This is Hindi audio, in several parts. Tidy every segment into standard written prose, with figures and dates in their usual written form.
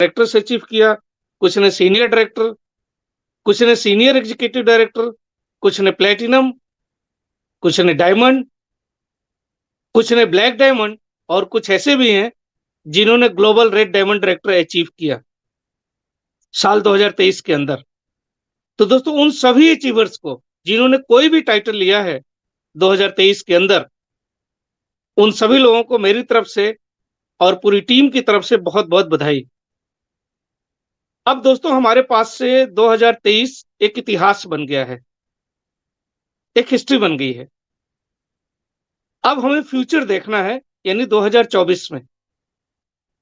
डायरेक्टर से अचीव किया, कुछ ने सीनियर डायरेक्टर, कुछ ने सीनियर एग्जीक्यूटिव डायरेक्टर, कुछ ने प्लैटिनम, कुछ ने डायमंड, कुछ ने ब्लैक डायमंड और कुछ ऐसे भी हैं जिन्होंने global red diamond director achieve किया साल 2023 के अंदर। तो दोस्तों उन सभी अचीवर्स को जिन्होंने कोई भी टाइटल लिया है 2023 के अंदर, उन सभी लोगों को मेरी तरफ से और पूरी टीम की तरफ से बहुत-बहुत बधाई। अब दोस्तों हमारे पास से 2023 एक इतिहास बन गया है, एक हिस्ट्री बन गई है। अब हमें फ्यूचर देखना है यानी 2024 में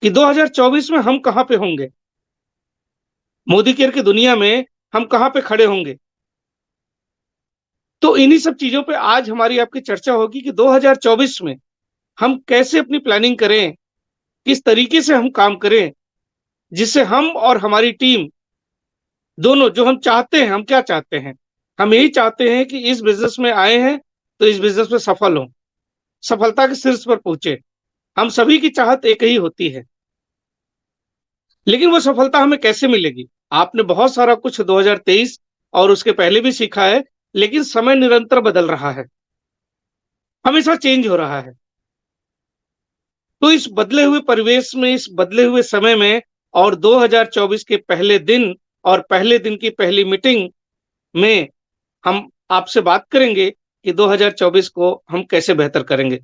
कि 2024 में हम कहाँ पे होंगे? मोदी केयर की दुनिया में हम कहाँ पे खड़े होंगे? तो इन्हीं सब चीज़ों पे आज हमारी आपकी चर्चा होगी कि 2024 में हम कैसे अपनी प्लानिंग करें, किस तरीके से हम काम करें, जिससे हम और हमारी टीम दोनों जो हम चाहते हैं, हम क्या चाहते हैं? हम यही चाहते हैं कि इस बिज़नेस में आए हैं, तो इस बिज़नेस में सफल हों, सफलता के शीर्ष पर पहुँचे। हम सभी की चाहत एक ही होती है। लेकिन वो सफलता हमें कैसे मिलेगी? आपने बहुत सारा कुछ 2023 और उसके पहले भी सीखा है, लेकिन समय निरंतर बदल रहा है, हमेशा चेंज हो रहा है। तो इस बदले हुए परिवेश में, इस बदले हुए समय में और 2024 के पहले दिन और पहले दिन की पहली मीटिंग में हम आपसे बात करेंगे कि 2024 को हम कैसे बेहतर करेंगे।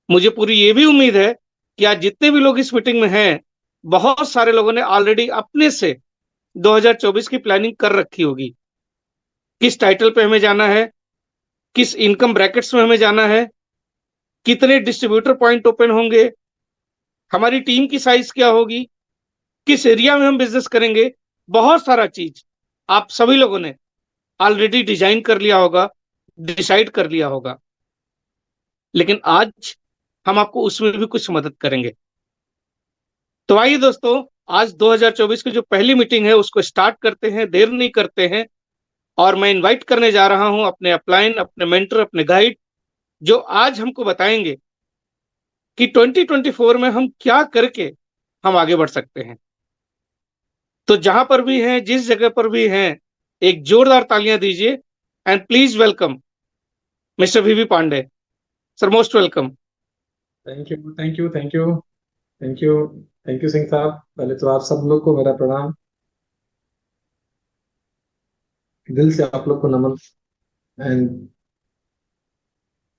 मुझे पूरी ये भी उम्मीद है कि आज जितने भी लोग इस मीटिंग में हैं, बहुत सारे लोगों ने ऑलरेडी अपने से 2024 की प्लानिंग कर रखी होगी। किस टाइटल पे हमें जाना है, किस इनकम ब्रैकेट्स में हमें जाना है, कितने डिस्ट्रीब्यूटर पॉइंट ओपन होंगे, हमारी टीम की साइज़ क्या होगी, किस एरिया में हम बिज़नेस करेंगे, बहुत सारा चीज़ आप सभी लोगों ने ऑलरेडी डिज़ाइन कर लिया होगा, डिसाइड कर लिया होगा। लेकिन आज हम आपको उसमें भी कुछ मदद करेंगे। तो आइए दोस्तों, आज 2024 की जो पहली मीटिंग है उसको स्टार्ट करते हैं, देर नहीं करते हैं और मैं इनवाइट करने जा रहा हूं अपने अपलाइन, अपने मेंटर, अपने गाइड जो आज हमको बताएंगे कि 2024 में हम क्या करके हम आगे बढ़ सकते हैं। तो जहां पर भी हैं, जिस जगह पर भी हैं, एक जोरदार तालियां दीजिए and please welcome mister V V Pandey. Sir most welcome. Thank you thank you thank you thank you thank you Singh साहब। पहले तो आप सब लोग को मेरा प्रणाम, दिल से आप लोग को नमन। एंड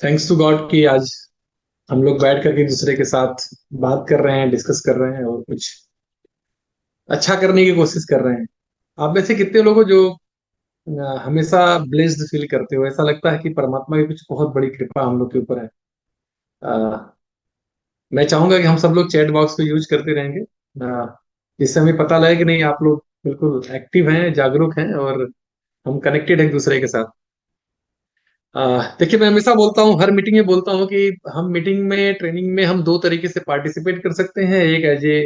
थैंक्स टू गॉड कि आज हम लोग बैठ करके एक दूसरे के साथ बात कर रहे हैं, डिस्कस कर रहे हैं और कुछ अच्छा करने की कोशिश कर रहे हैं। आप में से कितने लोगों जो हमेशा ब्लेस्ड फील करते हो, ऐसा लगता है कि परमात्मा की कुछ बहुत बड़ी कृपा हम लोग के ऊपर है। अ, मैं चाहूंगा कि हम सब लोग चैट बॉक्स को यूज करते रहेंगे, जिससे हमें पता लगे कि नहीं आप लोग बिल्कुल एक्टिव हैं, जागरूक हैं और हम कनेक्टेड हैं एक दूसरे के साथ। देखिए, मैं हमेशा बोलता हूँ, हर मीटिंग में बोलता हूँ कि हम मीटिंग में, ट्रेनिंग में हम दो तरीके से पार्टिसिपेट कर सकते हैं, एक एज ए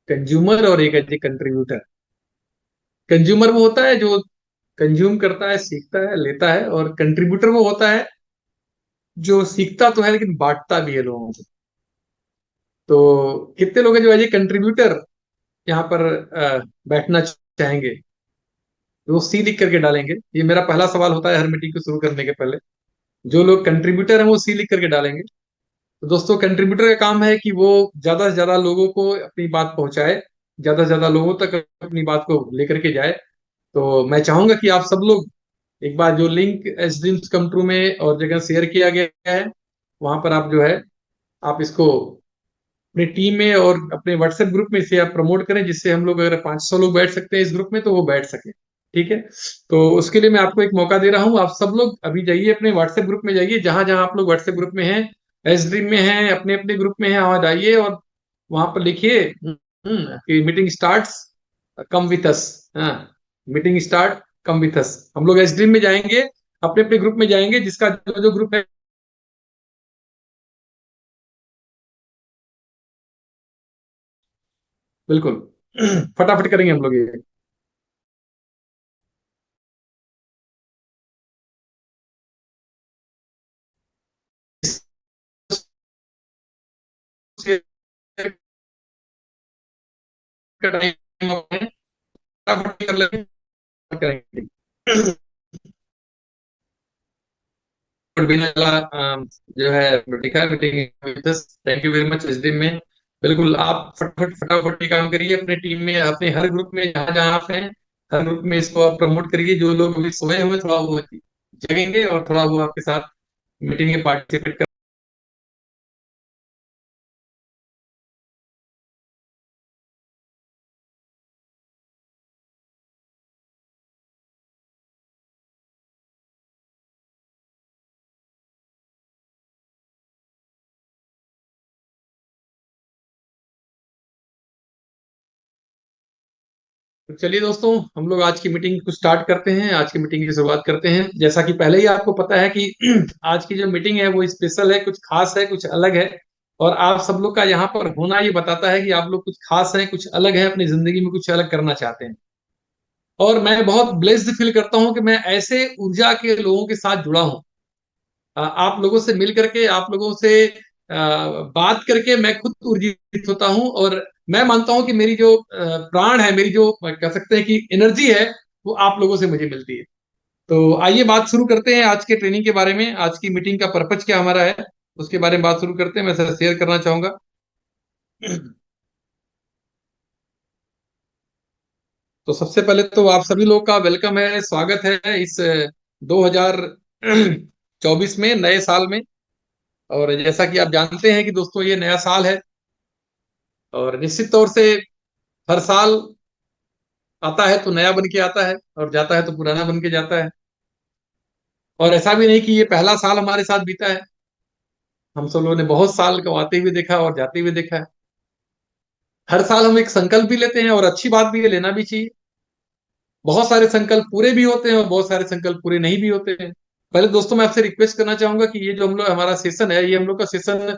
कंज्यूमर और एक एज ए कंट्रीब्यूटर। कंज्यूमर वो होता है जो कंज्यूम करता है, सीखता है, लेता है, और कंट्रीब्यूटर वो होता है जो सीखता तो है लेकिन बांटता भी है लोगों को। तो कितने लोग हैं जो एज ए कंट्रीब्यूटर यहाँ पर बैठना चाहेंगे? वो सी लिख करके डालेंगे। ये मेरा पहला सवाल होता है हर मीटिंग को शुरू करने के पहले। जो लोग कंट्रीब्यूटर हैं वो सी लिख करके डालेंगे। तो दोस्तों, कंट्रीब्यूटर का काम है कि वो ज्यादा से ज्यादा लोगों को अपनी बात पहुंचाए, ज्यादा से ज्यादा लोगों तक अपनी बात को लेकर के जाए। तो मैं चाहूंगा कि आप सब लोग एक बार जो link S dreams come true में और जगह शेयर किया गया है, वहां पर आप जो है, आप इसको अपनी टीम में और अपने व्हाट्सएप ग्रुप में इसे आप प्रमोट करें, जिससे हम लोग, अगर 500 लोग बैठ सकते हैं इस ग्रुप में, तो वो बैठ सके। ठीक है? तो उसके लिए मैं आपको एक मौका दे रहा हूँ। आप सब लोग अभी जाइए, अपने व्हाट्सएप ग्रुप में जाइए, जहां जहां आप लोग व्हाट्सएप ग्रुप में हैं, एस ड्रीम में हैं, अपने अपने ग्रुप में हैं, वहां जाइए और वहां पर लिखिए कि meeting starts, come with us. हाँ, meeting start, come with us. हम लोग एस ड्रीम में जाएंगे, अपने अपने ग्रुप में जाएंगे, जिसका जो जो ग्रुप है। बिल्कुल फटाफट करेंगे हम लोग ये। का टाइम फटाफट कर लेंगे, करेंगे। और बिना जो है दिखा meeting, thank you very much इस दिन में। बिल्कुल आप फटाफट फटाफट ये काम करिए अपने टीम में, अपने हर ग्रुप में जहाँ जहाँ आप हैं, हर ग्रुप में इसको आप प्रमोट करिए। जो लोग अभी सोए हुए थोड़ा वो जगेंगे और थोड़ा वो आपके साथ मीटिंग में पार्टिसिपेट कर। तो चलिए दोस्तों, हम लोग आज की मीटिंग को स्टार्ट करते हैं, आज की मीटिंग की शुरुआत करते हैं। जैसा कि पहले ही आपको पता है कि आज की जो मीटिंग है वो स्पेशल है, कुछ खास है, कुछ अलग है। और आप सब लोग का यहाँ पर होना ये बताता है कि आप लोग कुछ खास हैं, कुछ अलग है, अपनी जिंदगी में कुछ अलग करना चाहते हैं। और मैं बहुत ब्लेस्ड फील करता हूँ कि मैं ऐसे ऊर्जा के लोगों के साथ जुड़ा हूँ। आप लोगों से मिल करके, आप लोगों से बात करके मैं खुद ऊर्जित होता हूँ। और मैं मानता हूँ कि मेरी जो प्राण है, मेरी जो कह सकते हैं कि एनर्जी है, वो आप लोगों से मुझे मिलती है। तो आइए बात शुरू करते हैं आज के ट्रेनिंग के बारे में। आज की मीटिंग का पर्पज क्या हमारा है उसके बारे में बात शुरू करते हैं। मैं सर शेयर करना चाहूंगा। तो सबसे पहले तो आप सभी लोग का वेलकम है, स्वागत है इस 2024 में, नए साल में। और जैसा कि आप जानते हैं कि दोस्तों ये नया साल है, और निश्चित तौर से हर साल आता है तो नया बन के आता है और जाता है तो पुराना बन के जाता है। और ऐसा भी नहीं कि ये पहला साल हमारे साथ बीता है, हम सब लोगों ने बहुत साल को आते हुए देखा और जाते हुए देखा है। हर साल हम एक संकल्प भी लेते हैं, और अच्छी बात भी है, लेना भी चाहिए। बहुत सारे संकल्प पूरे भी होते हैं और बहुत सारे संकल्प पूरे नहीं भी होते हैं। पहले दोस्तों मैं आपसे रिक्वेस्ट करना चाहूंगा कि ये जो हम लोग हमारा सेशन है, ये हम लोग का सेशन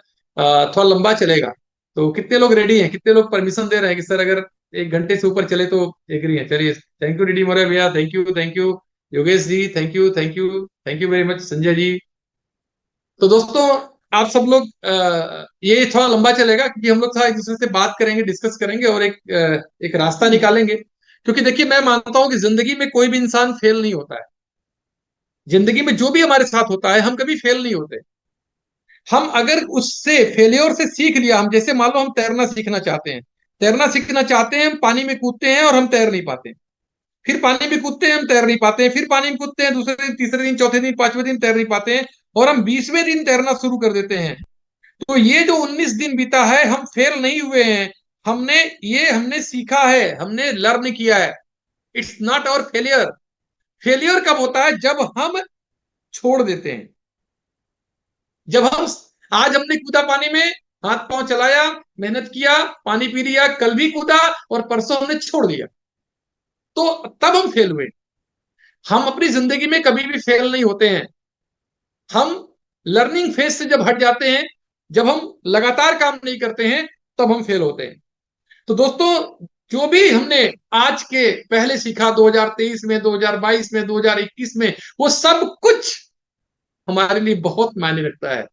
थोड़ा लंबा चलेगा। तो कितने लोग रेडी हैं, कितने लोग परमिशन दे रहे हैं कि सर अगर 1 घंटे से ऊपर चले तो एग्री है? चलिए, थैंक यू डीडी मोरे भैया, thank you, thank you Yogesh ji, thank you, thank you, thank you very much Sanjay ji. तो दोस्तों आप सब लोग ये थोड़ा लंबा चलेगा क्योंकि हम लोग थोड़ा एक दूसरे से बात करेंगे, डिस्कस करेंगे और एक रास्ता निकालेंगे। क्योंकि देखिए, मैं मानता हूं कि जिंदगी में कोई भी इंसान फेल नहीं होता है। जिंदगी में जो भी हमारे साथ होता है, हम कभी फेल नहीं होते। हम अगर उससे फेलियर से सीख लिया, हम जैसे मान लो हम तैरना सीखना चाहते हैं, तैरना सीखना चाहते हैं, हम पानी में कूदते हैं और हम तैर नहीं पाते। फिर पानी में कूदते हैं, हम तैर नहीं पाते हैं, फिर पानी में कूदते हैं, दूसरे दिन, तीसरे दिन, चौथे दिन, पांचवें दिन तैर नहीं पाते हैं, और हम 20वें दिन तैरना शुरू कर देते हैं। तो ये जो 19 दिन बीता है, हम फेल नहीं हुए हैं। हमने सीखा है, हमने लर्न किया है। It's not our failure. Failure कब होता है? जब हम छोड़ देते हैं। जब हम आज हमने कूदा पानी में, हाथ पांव चलाया, मेहनत किया, पानी पी लिया, कल भी कूदा और परसों हमने छोड़ दिया, तो तब हम फेल हुए। हम अपनी जिंदगी में कभी भी फेल नहीं होते हैं। हम लर्निंग फेज से जब हट जाते हैं, जब हम लगातार काम नहीं करते हैं, तब हम फेल होते हैं। तो दोस्तों, जो भी हमने आज के पहले सीखा 2023 में, 2022 में, 2021 में, वो सब कुछ हमारे लिए बहुत मायने रखता है।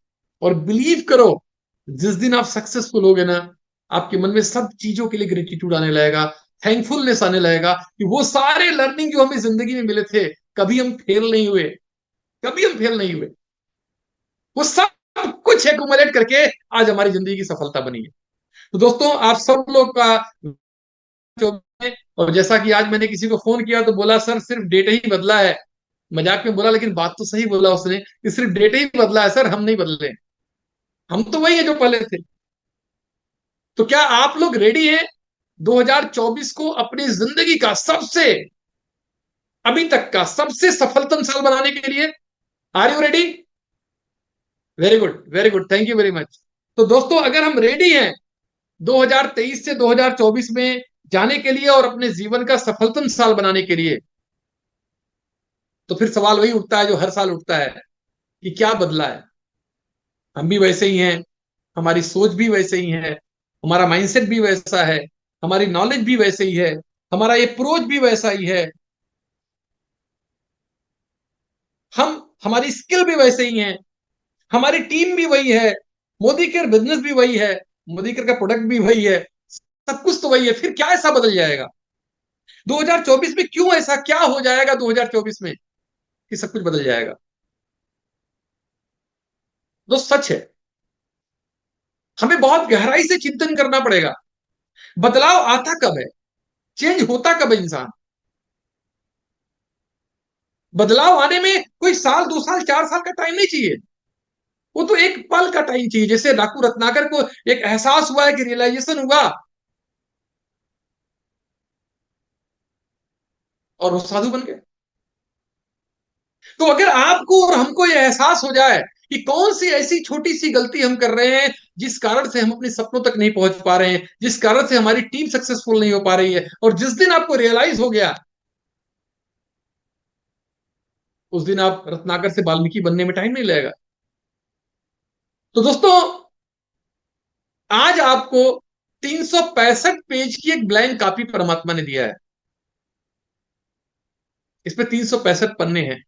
और बिलीव करो, जिस दिन आप सक्सेसफुल होगे ना, आपके मन में सब चीजों के लिए ग्रेटिट्यूड आने लगेगा, थैंकफुलनेस आने लगेगा कि वो सारे लर्निंग जो हमें जिंदगी में मिले थे, कभी हम फेल नहीं हुए, कभी हम फेल नहीं हुए। वो सब कुछ एक्यूमुलेट करके आज हमारी जिंदगी की सफलता बनी है। तो दोस्तों, आप सब लोग का और जैसा कि आज मैंने किसी को फोन किया तो बोला सर सिर्फ डेट ही बदला है। मजाक में बोला, लेकिन बात तो सही बोला उसने कि सिर्फ डेट ही बदला है सर, हम नहीं बदले, हम तो वही है जो पहले थे। तो क्या आप लोग रेडी हैं 2024 को अपनी जिंदगी का सबसे, अभी तक का सबसे सफलतम साल बनाने के लिए? Are you ready? Very good, very good, thank you very much. तो दोस्तों, अगर हम रेडी हैं 2023 से 2024 में जाने के लिए और अपने जीवन का सफलतम साल बनाने के लिए, तो फिर सवाल वही उठता है जो हर साल उठता है कि क्या बदला है? हम भी वैसे ही हैं, हमारी सोच भी वैसे ही है, हमारा माइंडसेट भी वैसा है, हमारी नॉलेज भी वैसे ही है, हमारा अप्रोच भी वैसा ही है, हम हमारी स्किल भी वैसे ही है, हमारी टीम भी वही है, मोदी केयर बिजनेस भी वही है, मोदी केयर का प्रोडक्ट भी वही है, सब कुछ तो वही है, फिर क्या ऐसा बदल जाएगा? 2024 में क्यों ऐसा क्या हो जाएगा 2024 में कि सब कुछ बदल जाएगा? दोस्त सच है, हमें बहुत गहराई से चिंतन करना पड़ेगा। बदलाव आता कब है, चेंज होता कब है इंसान? बदलाव आने में कोई साल, 2 साल, 4 साल का टाइम नहीं चाहिए। वो तो एक पल का टाइम चाहिए। जैसे डाकू रत्नाकर को एक एहसास हुआ है, कि रियलाइजेशन हुआ, और वो साधु बन गए। तो अगर आपको और हमको ये एहसास हो जाए कि कौन सी ऐसी छोटी सी गलती हम कर रहे हैं जिस कारण से हम अपने सपनों तक नहीं पहुंच पा रहे हैं, जिस कारण से हमारी टीम सक्सेसफुल नहीं हो पा रही है, और जिस दिन आपको रियलाइज हो गया, उस दिन आप रत्नाकर से वाल्मीकि बनने में टाइम नहीं लगेगा। तो दोस्तों, आज आपको 365 पेज की एक ब्लैंक कॉपी परमात्मा ने दिया है। इस पे 365 पन्ने हैं,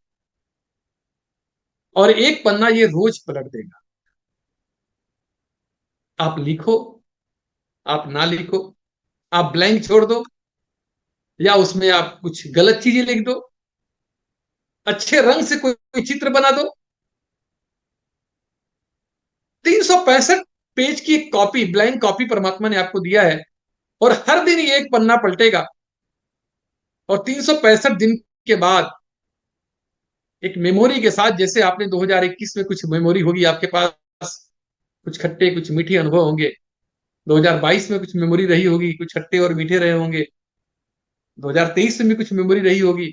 और एक पन्ना ये रोज पलट देगा। आप लिखो, आप ना लिखो, आप ब्लैंक छोड़ दो, या उसमें आप कुछ गलत चीजें लिख दो, अच्छे रंग से कोई चित्र बना दो। 365 पेज की एक कॉपी, ब्लैंक कॉपी परमात्मा ने आपको दिया है, और हर दिन ये एक पन्ना पलटेगा, और 365 दिन के बाद एक मेमोरी के साथ, जैसे आपने 2021 में कुछ मेमोरी होगी आपके पास, कुछ खट्टे कुछ मीठे अनुभव होंगे, 2022 में कुछ मेमोरी रही होगी, कुछ खट्टे और मीठे रहे होंगे, 2023 में भी कुछ मेमोरी रही होगी।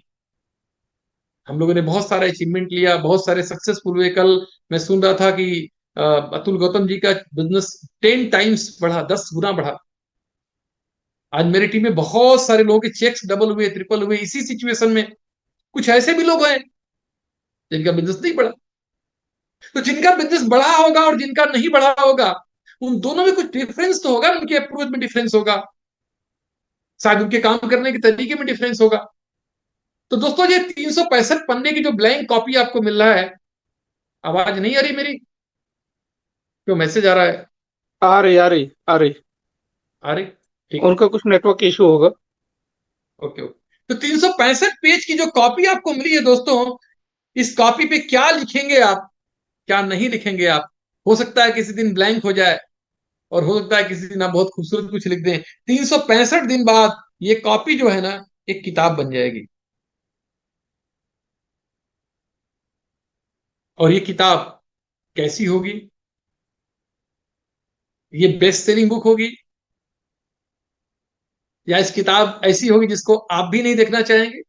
हम लोगों ने बहुत सारे अचीवमेंट लिया, बहुत सारे सक्सेसफुल हुए। कल मैं सुन रहा था कि अतुल गौतम जी का बिजनेस 10 टाइम्स बढ़ा, 10 गुना बढ़ा। आज मेरी टीम में बहुत सारे लोगों के चेक्स डबल हुए, ट्रिपल हुए, इसी सिचुएशन में। कुछ ऐसे भी लोग हैं जिनका बिजनेस नहीं बढ़ा। तो जिनका बिजनेस बढ़ा होगा और जिनका नहीं बढ़ा होगा, उन दोनों में कुछ डिफरेंस तो होगा, उनके अप्रोच में डिफरेंस होगा, शायद उनके काम करने के तरीके में डिफरेंस होगा। तो दोस्तों, ये 365 पन्ने की जो ब्लैंक कॉपी आपको मिल रहा है, आवाज नहीं आ रही मेरी? क्यों मैसेज आ रहा है? आ रही, आ रही, आ रही। आ रही? ठीक है। उनका कुछ नेटवर्क इशू होगा। Okay okay. तो 365 पेज की जो कॉपी आपको मिली है दोस्तों, इस कॉपी पे क्या लिखेंगे आप, क्या नहीं लिखेंगे आप? हो सकता है किसी दिन ब्लैंक हो जाए, और हो सकता है किसी दिन आप बहुत खूबसूरत कुछ लिख दें। 365 दिन बाद ये कॉपी जो है ना, एक किताब बन जाएगी। और ये किताब कैसी होगी? ये बेस्ट सेलिंग बुक होगी, या इस किताब ऐसी होगी जिसको आप भी नहीं देखना चाहेंगे?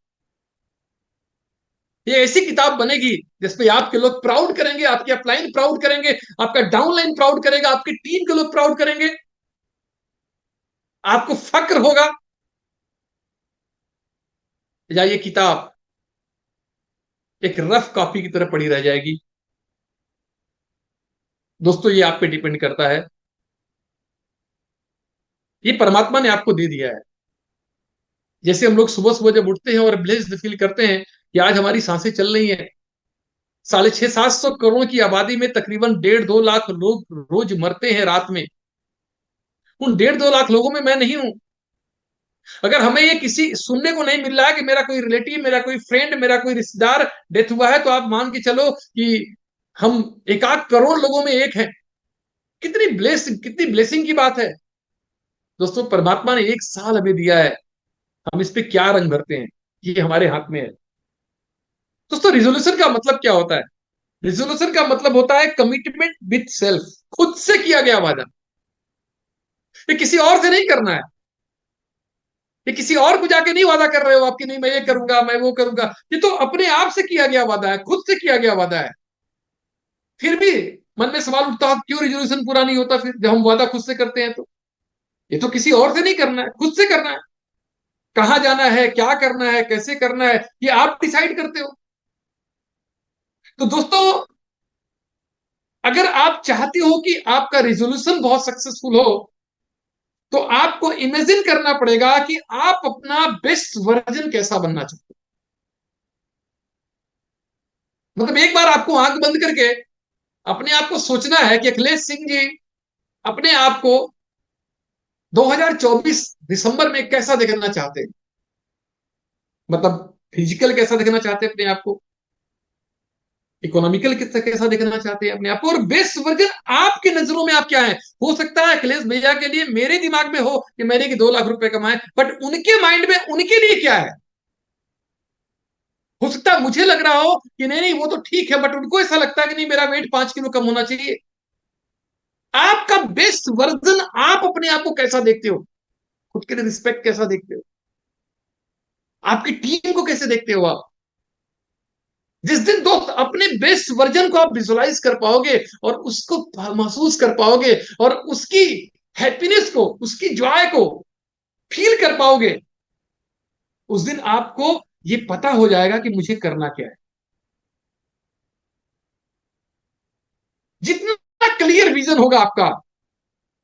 ये ऐसी किताब बनेगी जिसपे आपके लोग प्राउड करेंगे, आपकी अपलाइन प्राउड करेंगे, आपका डाउनलाइन प्राउड करेगा, आपकी टीम के लोग प्राउड करेंगे, आपको फक्र होगा? या ये किताब एक रफ कॉपी की तरह पड़ी रह जाएगी? दोस्तों, ये आप पे डिपेंड करता है। ये परमात्मा ने आपको दे दिया है। जैसे हम लोग सुबह सुबह जब उठते हैं और ब्लेस्ड फील करते हैं कि आज हमारी सांसें चल रही हैं। 650-700 करोड़ की आबादी में तकरीबन 1.5-2 लाख लोग रोज मरते हैं रात में। उन 1.5-2 लाख लोगों में मैं नहीं हूं। अगर हमें ये किसी सुनने को नहीं मिल रहा है कि मेरा कोई रिलेटिव, मेरा कोई फ्रेंड, मेरा कोई रिश्तेदार डेथ हुआ है, तो आप मान के चलो कि हम 1 8 करोड़ लोगों में एक हैं। कितनी ब्लेसिंग की बात है। दोस्तों, परमात्मा ने 1 साल हमें दिया है, हम इस पे क्या रंग भरते हैं, ये हमारे हाथ में है। दोस्तों, रिजोल्यूशन का मतलब क्या होता है? रिजोल्यूशन का मतलब होता है कमिटमेंट विथ सेल्फ, खुद से किया गया वादा। ये किसी और से नहीं करना है। ये किसी और को जाके नहीं वादा कर रहे हो आपकी, नहीं मैं ये करूंगा, मैं वो करूंगा। ये तो अपने आप से किया गया वादा है, खुद से किया गया वादा है। फिर भी मन में सवाल उठता है, क्यों रिजोल्यूशन पूरा नहीं होता फिर, जब हम वादा खुद से करते हैं तो? ये तो किसी और से नहीं करना है, खुद से करना है। कहां जाना है, क्या करना है, कैसे करना है, ये आप डिसाइड करते हो। तो दोस्तों, अगर आप चाहते हो कि आपका रिजोल्यूशन बहुत सक्सेसफुल हो, तो आपको इमेजिन करना पड़ेगा कि आप अपना बेस्ट वर्जन कैसा बनना चाहते हो। मतलब एक बार आपको आंख बंद करके अपने आप को सोचना है कि अखिलेश सिंह जी अपने आप को 2024 दिसंबर में कैसा देखना चाहते हैं? मतलब फिजिकल कैसा देखना चाहते हैं अपने आप को, इकोनॉमिकल कैसा देखना चाहते हैं अपने आप को, और बेस्ट वर्जन आपके नजरों में आप क्या है? हो सकता है अखिलेश भैया के लिए मेरे दिमाग में हो कि मैंने कि 2 लाख रुपए कमाए, बट उनके माइंड में उनके लिए क्या है? हो सकता है मुझे लग रहा हो कि नहीं नहीं वो तो ठीक है, बट उनको ऐसा लगता है कि नहीं मेरा वेट 5 किलो कम होना चाहिए। आपका बेस्ट वर्जन आप अपने आप को कैसा देखते हो? खुद के लिए रिस्पेक्ट कैसा देखते हो? आपकी टीम को कैसे देखते हो आप? जिस दिन दोस्त अपने बेस्ट वर्जन को आप विजुलाइज कर पाओगे और उसको महसूस कर पाओगे और उसकी हैप्पीनेस को, उसकी जॉय को फील कर पाओगे, उस दिन आपको ये पता हो जाएगा कि मुझे करना क्या है। जितना क्लियर विजन होगा आपका,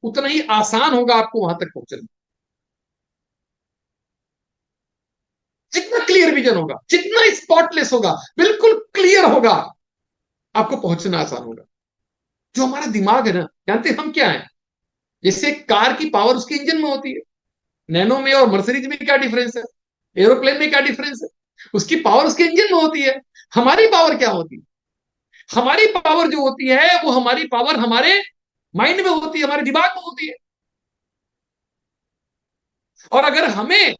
उतना ही आसान होगा आपको वहां तक पहुंचना। जितना क्लियर विजन होगा, जितना स्पॉटलेस होगा, बिल्कुल क्लियर होगा, आपको पहुंचना आसान होगा। जो हमारा दिमाग है ना, जानते हैं हम क्या है? जैसे कार की पावर उसके इंजन में होती है, नैनो में और मर्सिडीज में क्या डिफरेंस है? एरोप्लेन में क्या डिफरेंस है? उसकी पावर उसके इंजन में होती है। हमारी पावर क्या होती है? हमारी पावर जो होती है वो हमारी पावर हमारे माइंड में होती है, हमारे दिमाग में होती है। और अगर हमें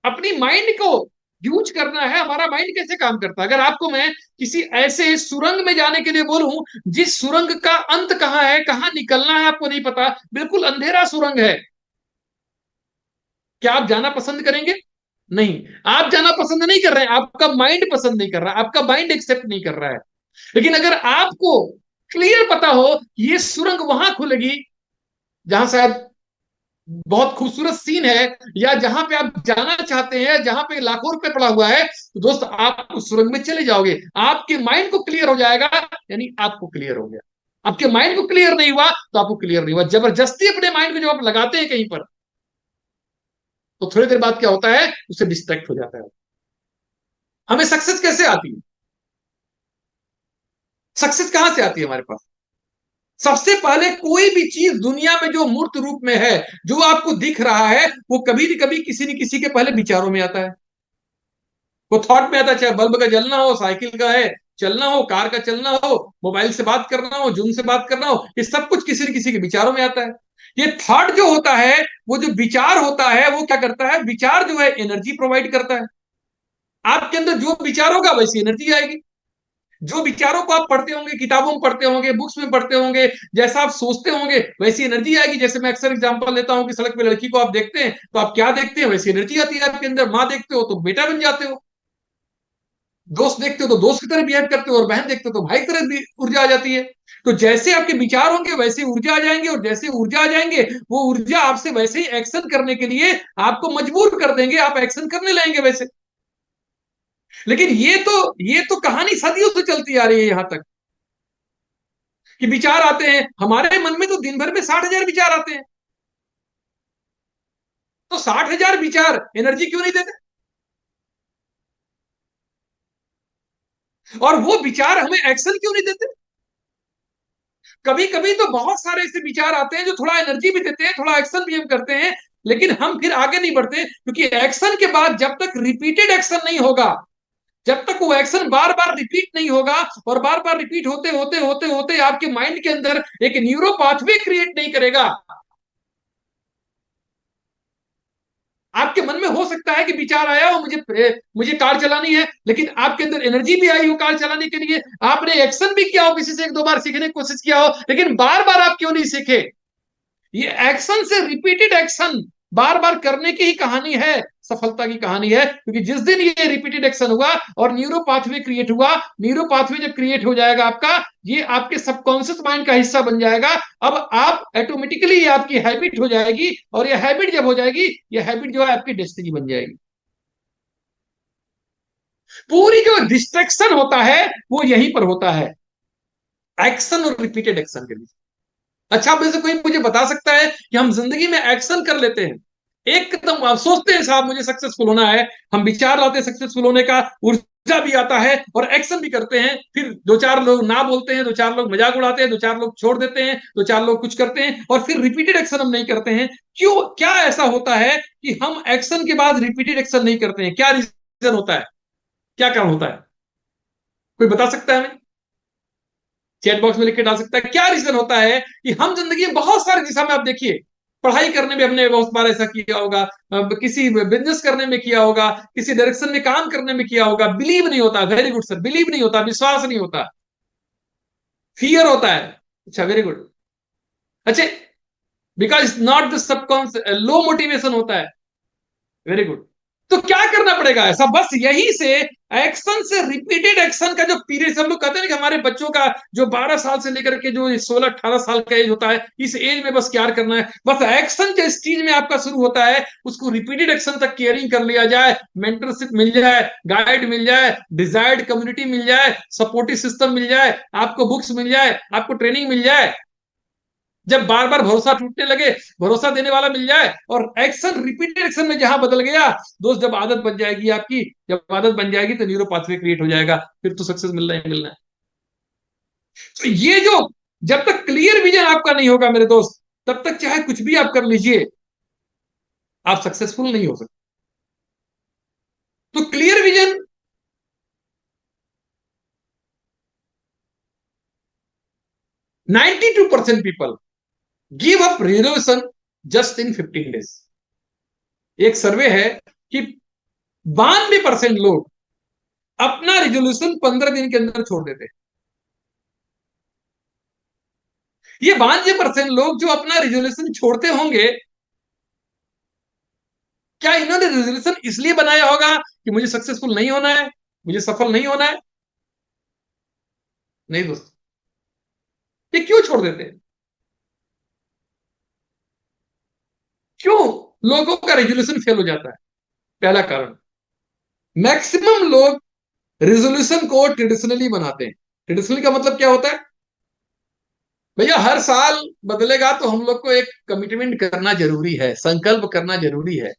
अपनी माइंड को यूज करना है, हमारा माइंड कैसे काम करता है? अगर आपको मैं किसी ऐसे सुरंग में जाने के लिए बोलूं जिस सुरंग का अंत कहां है, कहां निकलना है आपको नहीं पता, बिल्कुल अंधेरा सुरंग है, क्या आप जाना पसंद करेंगे? नहीं। आप जाना पसंद नहीं कर रहे हैं, आपका माइंड पसंद नहीं कर रहा, आपका माइंड एक्सेप्ट नहीं कर रहा है। लेकिन अगर आपको क्लियर पता हो कि ये सुरंग वहां खुलेगी जहां शायद बहुत खूबसूरत सीन है, या जहां पे आप जाना चाहते हैं, जहां पे लाखों रुपए पड़ा हुआ है, तो दोस्त आप उस सुरंग में चले जाओगे। आपके माइंड को क्लियर हो जाएगा, यानी आपको क्लियर हो गया। आपके माइंड को क्लियर नहीं हुआ तो आपको क्लियर नहीं हुआ। जबरदस्ती अपने माइंड को जब आप लगाते हैं कहीं पर, तो थोड़ी देर बाद क्या होता है, उससे डिस्ट्रैक्ट हो जाता है। हमें सक्सेस कैसे आती है? सक्सेस कहां से आती है हमारे पास? सबसे पहले कोई भी चीज दुनिया में जो मूर्त रूप में है, जो आपको दिख रहा है, वो कभी न कभी किसी न किसी के पहले विचारों में आता है, वो थॉट में आता है। चाहे बल्ब का जलना हो, साइकिल का है चलना हो, कार का चलना हो, मोबाइल से बात करना हो, जूम से बात करना हो, ये सब कुछ किसी न किसी के विचारों में आता है। ये थॉट जो होता है, वो जो विचार होता है, वो क्या करता है? विचार जो है एनर्जी प्रोवाइड करता है। आपके अंदर जो विचार होगा वैसी एनर्जी आएगी। जो विचारों को आप पढ़ते होंगे, किताबों में पढ़ते होंगे, बुक्स में पढ़ते होंगे, जैसा आप सोचते होंगे वैसी एनर्जी आएगी। जैसे मैं अक्सर एग्जांपल लेता हूं कि सड़क पे लड़की को आप देखते हैं तो आप क्या देखते हैं? वैसी एनर्जी आती है आपके अंदर। माँ देखते हो तो बेटा बन जाते हो, दोस्त देखते हो तो दोस्त की तरह बिहेव करते हो, और बहन देखते हो तो भाई की तरह भी ऊर्जा आ जाती है। तो जैसे आपके विचार होंगे वैसे ऊर्जा आ जाएंगे, और जैसे ऊर्जा आ जाएंगे वो ऊर्जा आपसे वैसे ही एक्शन करने के लिए आपको मजबूर कर देंगे, आप एक्शन करने लगेंगे वैसे। लेकिन ये तो कहानी सदियों से चलती आ रही है यहां तक कि विचार आते हैं हमारे मन में, तो दिन भर में 60,000 विचार आते हैं। तो 60,000 विचार एनर्जी क्यों नहीं देते? और वो विचार हमें एक्शन क्यों नहीं देते? कभी कभी तो बहुत सारे ऐसे विचार आते हैं जो थोड़ा एनर्जी भी देते हैं, थोड़ा एक्शन भी हम करते हैं, लेकिन हम फिर आगे नहीं बढ़ते, क्योंकि एक्शन के बाद जब तक रिपीटेड एक्शन नहीं होगा, जब तक वो एक्शन बार बार रिपीट नहीं होगा, और बार बार रिपीट होते होते होते होते आपके माइंड के अंदर एक न्यूरो पाथवे क्रिएट नहीं करेगा। आपके मन में हो सकता है कि विचार आया हो, मुझे मुझे कार चलानी है, लेकिन आपके अंदर एनर्जी भी आई हो कार चलाने के लिए, आपने एक्शन भी किया हो, किसी से 1-2 बार सीखने की कोशिश किया हो, लेकिन बार बार आप क्यों नहीं सीखे? ये एक्शन से रिपीटेड एक्शन बार बार करने की ही कहानी है, सफलता की कहानी है। क्योंकि जिस दिन ये रिपीटेड एक्शन हुआ और न्यूरो पाथवे क्रिएट हुआ, न्यूरो पाथवे जब क्रिएट हो जाएगा आपका, ये आपके सबकॉन्शियस माइंड का हिस्सा बन जाएगा। अब आप ऑटोमेटिकली ये आपकी हैबिट हो जाएगी, और ये हैबिट जब हो जाएगी, ये हैबिट जो है आपकी डेस्टिनी बन जाएगी। पूरी जो डिस्ट्रैक्शन होता है वो यहीं पर होता है, एक्शन और रिपीटेड एक्शन के बीच। अच्छा, आप में से कोई मुझे बता सकता है कि हम जिंदगी में एक्शन कर लेते हैं, एकदम आप सोचते हैं साहब मुझे सक्सेसफुल होना है, हम विचार लाते हैं सक्सेसफुल होने का, मजा भी आता है और एक्शन भी करते हैं, फिर दो चार लोग ना बोलते हैं, दो चार लोग मजाक उड़ाते हैं, दो चार लोग छोड़ देते हैं, दो चार लोग कुछ करते हैं, और फिर रिपीटेड एक्शन हम नहीं करते हैं। क्यों, क्या ऐसा होता है कि हम एक्शन के बाद रिपीटेड एक्शन नहीं करते हैं? क्या रीजन होता है, क्या कारण होता है? कोई बता सकता है हमें? चैट बॉक्स में लिख के डाल सकता है। क्या रीजन होता है कि हम जिंदगी में बहुत सारी दिशा में, आप देखिए, पढ़ाई करने में हमने बहुत बार ऐसा किया होगा, किसी बिजनेस करने में किया होगा, किसी डायरेक्शन में काम करने में किया होगा, बिलीव नहीं होता। वेरी गुड सर, बिलीव नहीं होता, विश्वास नहीं होता, फियर होता है। अच्छा, वेरी गुड। अच्छा, because not the subconscious, low motivation होता है। Very good. तो क्या करना पड़ेगा ऐसा? बस यही से, एक्शन से, रिपीटेड एक्शन का जो पीरियड, हम लोग कहते हैं ना कि हमारे बच्चों का जो 12 साल से लेकर के जो 16-18 साल का एज होता है, इस एज में बस क्या करना है, बस एक्शन जो स्टेज में आपका शुरू होता है, उसको रिपीटेड एक्शन तक केयरिंग कर लिया जाए, मेंटरशिप मिल जाए, गाइड मिल जाए, डिजायर्ड कम्युनिटी मिल जाए, सपोर्टिव सिस्टम मिल जाए, आपको बुक्स मिल जाए, आपको ट्रेनिंग मिल जाए, जब बार बार भरोसा टूटने लगे, भरोसा देने वाला मिल जाए, और एक्शन, रिपीटेड एक्शन में जहां बदल गया दोस्त, जब आदत बन जाएगी आपकी, जब आदत बन जाएगी तो न्यूरो पाथवे क्रिएट हो जाएगा, फिर तो सक्सेस मिलना ही मिलना है। तो ये जो, जब तक क्लियर विजन आपका नहीं होगा मेरे दोस्त, तब तक चाहे कुछ भी आप कर लीजिए, आप सक्सेसफुल नहीं हो सकते। तो clear vision, 92% people give up resolution just in 15 days। एक सर्वे है कि 92% लोग अपना रिजोल्यूशन 15 दिन के अंदर छोड़ देते हैं। ये 92% लोग जो अपना रिजोल्यूशन छोड़ते होंगे, क्या इन्होंने रिजोल्यूशन इसलिए बनाया होगा कि मुझे सक्सेसफुल नहीं होना है, मुझे सफल नहीं होना है? नहीं दोस्तों। ये क्यों छोड़ देते हैं? क्यों लोगों का रेजोल्यूशन फेल हो जाता है? पहला कारण, मैक्सिमम लोग रेजोल्यूशन को ट्रेडिशनली बनाते हैं। ट्रेडिशनली का मतलब क्या होता है भैया? हर साल बदलेगा तो हम लोग को एक कमिटमेंट करना जरूरी है, संकल्प करना जरूरी है।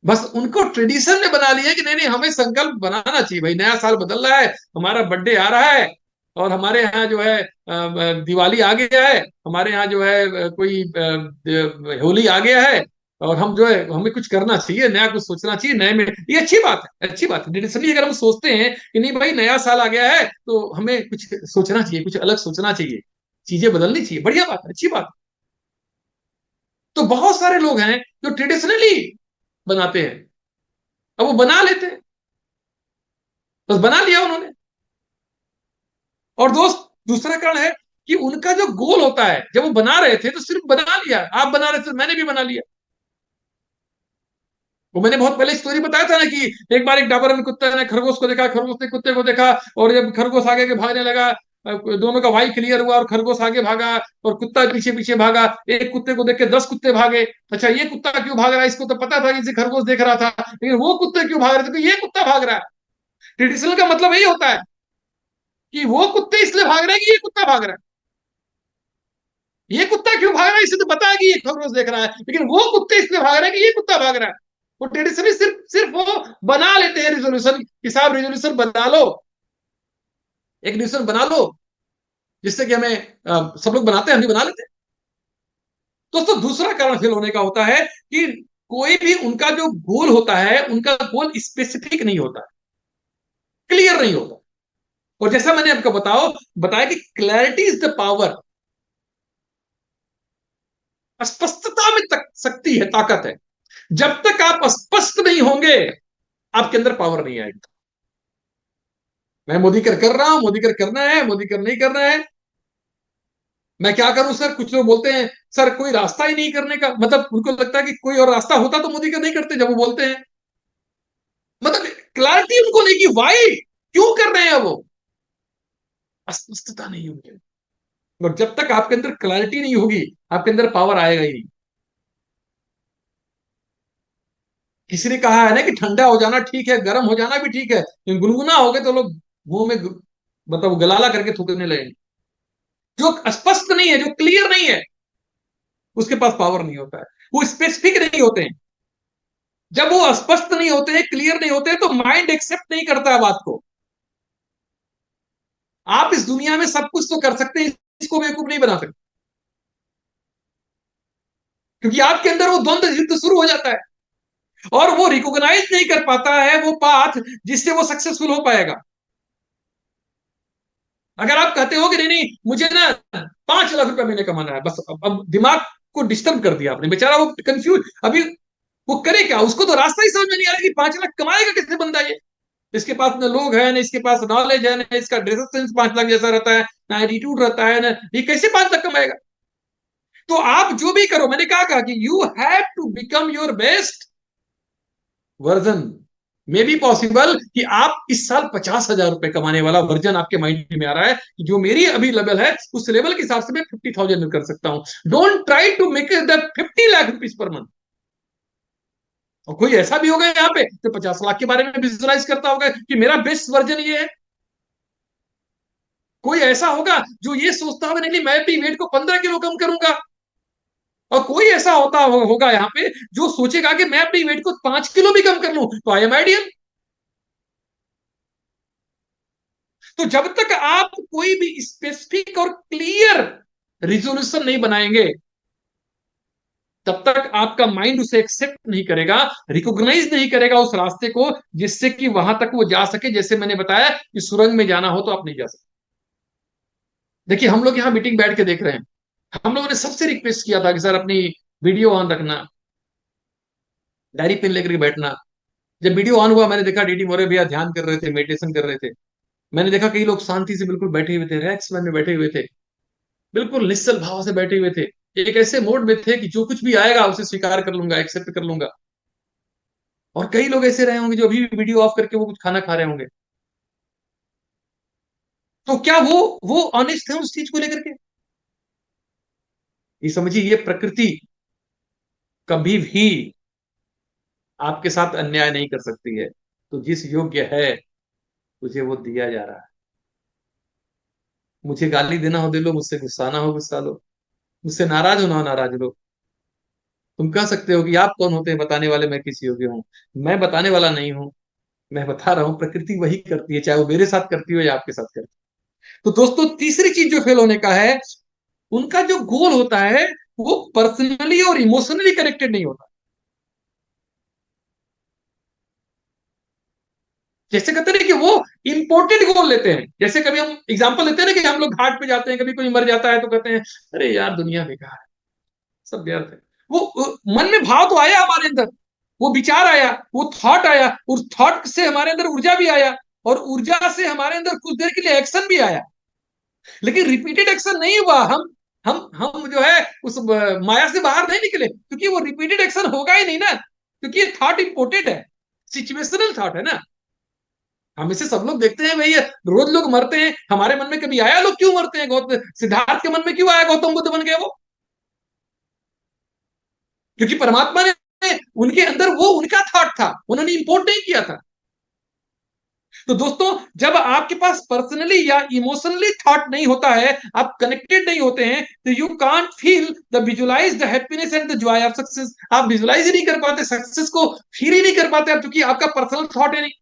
बस उनको ट्रेडिशन में बना लिया कि नहीं नहीं, हमें संकल्प बनाना चाहिए भाई, नया साल बदल रहा है, हमारा बर्थडे आ रहा है, और हमारे यहाँ जो है दिवाली आ गया है, हमारे यहाँ जो है कोई होली आ गया है, और हम जो है, हमें कुछ करना चाहिए, नया कुछ सोचना चाहिए, नए में। ये अच्छी बात है, अच्छी बात है। ट्रेडिशनली अगर हम सोचते हैं कि नहीं भाई, नया साल आ गया है तो हमें कुछ सोचना चाहिए, कुछ अलग सोचना चाहिए, चीजें बदलनी चाहिए, बढ़िया बात है, अच्छी बात है। तो बहुत सारे लोग हैं जो ट्रेडिशनली बनाते हैं, अब वो बना लेते हैं, बस बना लिया उन्होंने। और दोस्त, दूसरा कारण है कि उनका जो गोल होता है, जब वो बना रहे थे तो सिर्फ बना लिया, आप बना रहे थे तो मैंने भी बना लिया। वो मैंने बहुत पहले स्टोरी बताया था ना कि एक बार एक डाबरमैन कुत्ता ने खरगोश को देखा, खरगोश ने कुत्ते को देखा, और जब खरगोश आगे के भागने लगा, दोनों का वाई क्लियर हुआ, और खरगोश आगे भागा और कुत्ता पीछे पीछे भागा। एक कुत्ते को देख के 10 कुत्ते भागे। अच्छा, ये कुत्ता क्यों भाग रहा है? इसको तो पता था कि इसे खरगोश देख रहा था, लेकिन वो कुत्ते क्यों भाग रहे थे? तो ये कुत्ता भाग रहा है। ट्रेडिशनल का मतलब यही होता है कि वो कुत्ते इसलिए भाग रहे हैं कि ये कुत्ता भाग रहा है। ये कुत्ता क्यों भाग रहा है इसे तो पता है कि ये खरगोश देख रहा है, लेकिन वो कुत्ते इसलिए भाग रहे हैं कि ये कुत्ता भाग रहा है। वो ट्रेडिशनली सिर्फ सिर्फ वो बना लेते हैं रिजोल्यूशन कि साहब रिजोल्यूशन बना लो, एक रिजोल्यूशन बना लो, जिससे कि हमें सब लोग बनाते हैं, हम भी बना लेते हैं। दोस्तों, दूसरा कारण फेल होने का होता है कि कोई भी उनका जो गोल होता है, उनका गोल स्पेसिफिक नहीं होता, क्लियर नहीं होता। और जैसा मैंने आपको बताया कि क्लैरिटी इज द पावर। स्पष्टता में तक शक्ति है, ताकत है। जब तक आप स्पष्ट नहीं होंगे, आपके अंदर पावर नहीं आएगी। मैं मोदी कर रहा हूं, मोदी करना है, मोदी नहीं करना है, मैं क्या करूं सर? कुछ लोग बोलते हैं सर कोई रास्ता ही नहीं करने का, मतलब उनको लगता है कि कोई और रास्ता होता तो मोदी नहीं करते, जब वो बोलते हैं। मतलब क्लैरिटी उनको नहीं कि वाई, क्यों कर रहे हैं वो, अस्पष्टता नहीं होगी। और जब तक आपके अंदर क्लैरिटी नहीं होगी, आपके अंदर पावर आएगा ही नहीं। किसी ने कहा है ना कि ठंडा हो जाना ठीक है, गर्म हो जाना भी ठीक है, लेकिन गुनगुना हो गए तो लोग मुंह में मतलब गलाला करके थूकने लगेंगे। जो स्पष्ट नहीं है, जो क्लियर नहीं है, उसके पास पावर नहीं होता है, वो स्पेसिफिक नहीं होते हैं। जब वो स्पष्ट नहीं होते हैं, क्लियर नहीं होते हैं, तो माइंड एक्सेप्ट नहीं करता है बात को। आप इस दुनिया में सब कुछ तो कर सकते हैं, इसको बेवकूफ नहीं बना सकते, क्योंकि आपके अंदर वो द्वंद्व युद्ध शुरू हो जाता है, और वो रिकॉग्नाइज नहीं कर पाता है वो पाथ जिससे वो सक्सेसफुल हो पाएगा। अगर आप कहते हो कि नहीं नहीं मुझे ना 5 लाख रुपया महीने कमाना है, बस अब दिमाग को डिस्टर्ब कर दिया आपने, बेचारा वो कंफ्यूज अभी, वो करे क्या, उसको तो रास्ता ही समझ में नहीं आ रहा कि 5 लाख कमाएगा कैसे बंदा ये। इसके पास ना लोग है, ना इसके पास नॉलेज है, ना इसका ड्रेस सेंस 5 लाख जैसा रहता है, ना एटीट्यूड रहता है, ना ये कैसे 5 लाख कमाएगा। तो आप जो भी करो, मैंने कहा कि you have to become your best version. May be possible कि आप इस साल 50,000 रुपए कमाने वाला वर्जन आपके माइंड में आ रहा है कि जो मेरी अभी लेवल है उस लेवल के हिसाब से मैं 50,000 में कर सकता हूं। Don't try to make that 50 lakh rupees per month. और कोई ऐसा भी होगा यहाँ पे जो 50 लाख के बारे में विजुअलाइज करता होगा कि मेरा बेस्ट वर्जन ये है। कोई ऐसा होगा जो ये सोचता होगा नहीं नहीं मैं अपनी वेट को 15 किलो कम करूंगा। और कोई ऐसा होगा यहाँ पे जो सोचेगा कि मैं अपनी वेट को 5 किलो भी कम कर लूं तो आई एम आइडियल। तो जब तक आप कोई भी स्पेसिफिक और क्लियर रिजोल्यूशन नहीं बनाएंगे, तब तक आपका माइंड उसे एक्सेप्ट नहीं करेगा, रिकॉग्नाइज नहीं करेगा उस रास्ते को, जिससे कि वहां तक वो जा सके। जैसे मैंने बताया कि सुरंग में जाना हो तो आप नहीं जा सकते। देखिए हम लोग यहाँ मीटिंग बैठ के देख रहे हैं, हम लोगों ने सबसे रिक्वेस्ट किया था कि सर अपनी वीडियो ऑन रखना, डायरी पेन लेकर के बैठना। जब वीडियो ऑन हुआ मैंने देखा डीडी मोरे भैया ध्यान कर रहे थे, मेडिटेशन कर रहे थे। मैंने देखा कई लोग शांति से बिल्कुल बैठे हुए थे, रिलैक्स में बैठे हुए थे, बिल्कुल निश्चल भाव से बैठे हुए थे, एक ऐसे मोड में थे कि जो कुछ भी आएगा उसे स्वीकार कर लूंगा, एक्सेप्ट कर लूंगा। और कई लोग ऐसे रहे होंगे जो अभी भी वीडियो ऑफ करके वो कुछ खाना खा रहे होंगे। तो क्या वो ऑनेस्ट है उस चीज को लेकर के। ये समझिए, ये प्रकृति कभी भी आपके साथ अन्याय नहीं कर सकती है। तो जिस योग्य है तुझे वो दिया जा रहा है। मुझे गाली देना हो दे लो, मुझसे गुस्साना हो गुस्सा लो, मुझसे नाराज हो ना नाराज लो। तुम कह सकते हो कि आप कौन होते हैं बताने वाले मैं किस योग्य हूं। मैं बताने वाला नहीं हूं, मैं बता रहा हूं प्रकृति वही करती है, चाहे वो मेरे साथ करती हो या आपके साथ करती है। तो दोस्तों तीसरी चीज जो फेल होने का है, उनका जो गोल होता है वो पर्सनली और इमोशनली कनेक्टेड नहीं होता। जैसे कहते हैं ना कि वो इंपोर्टेड गोल लेते हैं। जैसे कभी हम एग्जांपल लेते हैं ना कि हम लोग घाट पे जाते हैं, कभी कोई मर जाता है तो कहते हैं अरे यार दुनिया बेकार है, सब व्यर्थ है। वो मन में भाव तो आया हमारे अंदर, वो विचार आया, वो थॉट आया, उस थॉट से हमारे अंदर ऊर्जा भी आया, और ऊर्जा से हमारे अंदर कुछ देर के लिए एक्शन भी आया, लेकिन रिपीटेड एक्शन नहीं हुआ। हम जो है उस माया से बाहर नहीं निकले, क्योंकि वो रिपीटेड एक्शन होगा ही नहीं ना, क्योंकि ये थॉट इंपोर्टेड है, सिचुएशनल थॉट है ना। हम इसे सब लोग देखते हैं भाई, रोज लोग मरते हैं, हमारे मन में कभी आया लोग क्यों मरते हैं। गौतम सिद्धार्थ के मन में क्यों आया गौतम बुद्ध बन गए वो, क्योंकि परमात्मा ने उनके अंदर वो उनका थॉट था, उन्होंने इंपोर्ट नहीं किया था। तो दोस्तों जब आपके पास पर्सनली या इमोशनली थॉट नहीं होता है, आप कनेक्टेड नहीं होते हैं, तो you can't feel the visualise the happiness and the joy of success. आप विजुअलाइज ही नहीं कर पाते, सक्सेस को फील ही नहीं कर पाते आप, क्योंकि आपका पर्सनल थॉट है नहीं।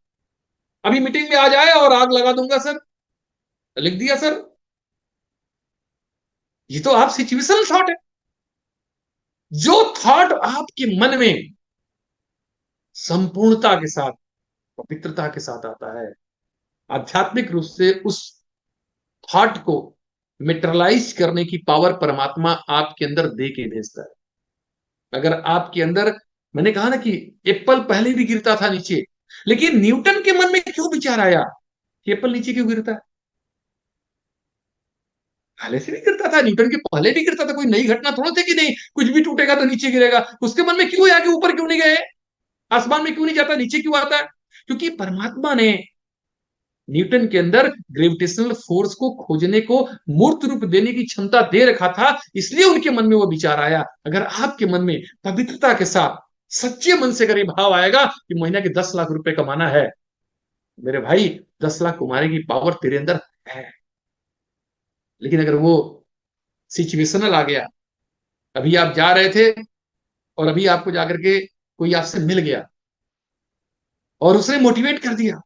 अभी मीटिंग में आ जाए और आग लगा दूंगा सर, लिख दिया सर, ये तो आप सिचुएशनल थॉट है। जो थॉट आपके मन में संपूर्णता के साथ, पवित्रता के साथ आता है, आध्यात्मिक रूप से उस थॉट को मेटरलाइज करने की पावर परमात्मा आपके अंदर दे के भेजता है। अगर आपके अंदर, मैंने कहा ना कि एप्पल पहले भी गिरता था नीचे, लेकिन न्यूटन के मन में क्यों विचार आया कि एप्पल नीचे क्यों गिरता है। पहले से भी गिरता था, न्यूटन के पहले भी गिरता था, कोई नई घटना थोड़ा थे कि नहीं कुछ भी टूटेगा तो नीचे गिरेगा। उसके मन में क्यों आया कि ऊपर क्यों नहीं गए, आसमान में क्यों नहीं जाता, नीचे क्यों आता है। क्योंकि परमात्मा ने न्यूटन के अंदर ग्रेविटेशनल फोर्स को खोजने को, मूर्त रूप देने की क्षमता दे रखा था, इसलिए उनके मन में वो विचार आया। अगर आपके मन में पवित्रता के साथ सच्चे मन से अगर ये भाव आएगा कि महीना के 10 लाख रुपए कमाना है, मेरे भाई 10 लाख कमाने की पावर तेरे अंदर है। लेकिन अगर वो सिचुएशनल आ गया, अभी आप जा रहे थे और अभी आपको जाकर के कोई आपसे मिल गया, और उसने मोटिवेट कर दिया।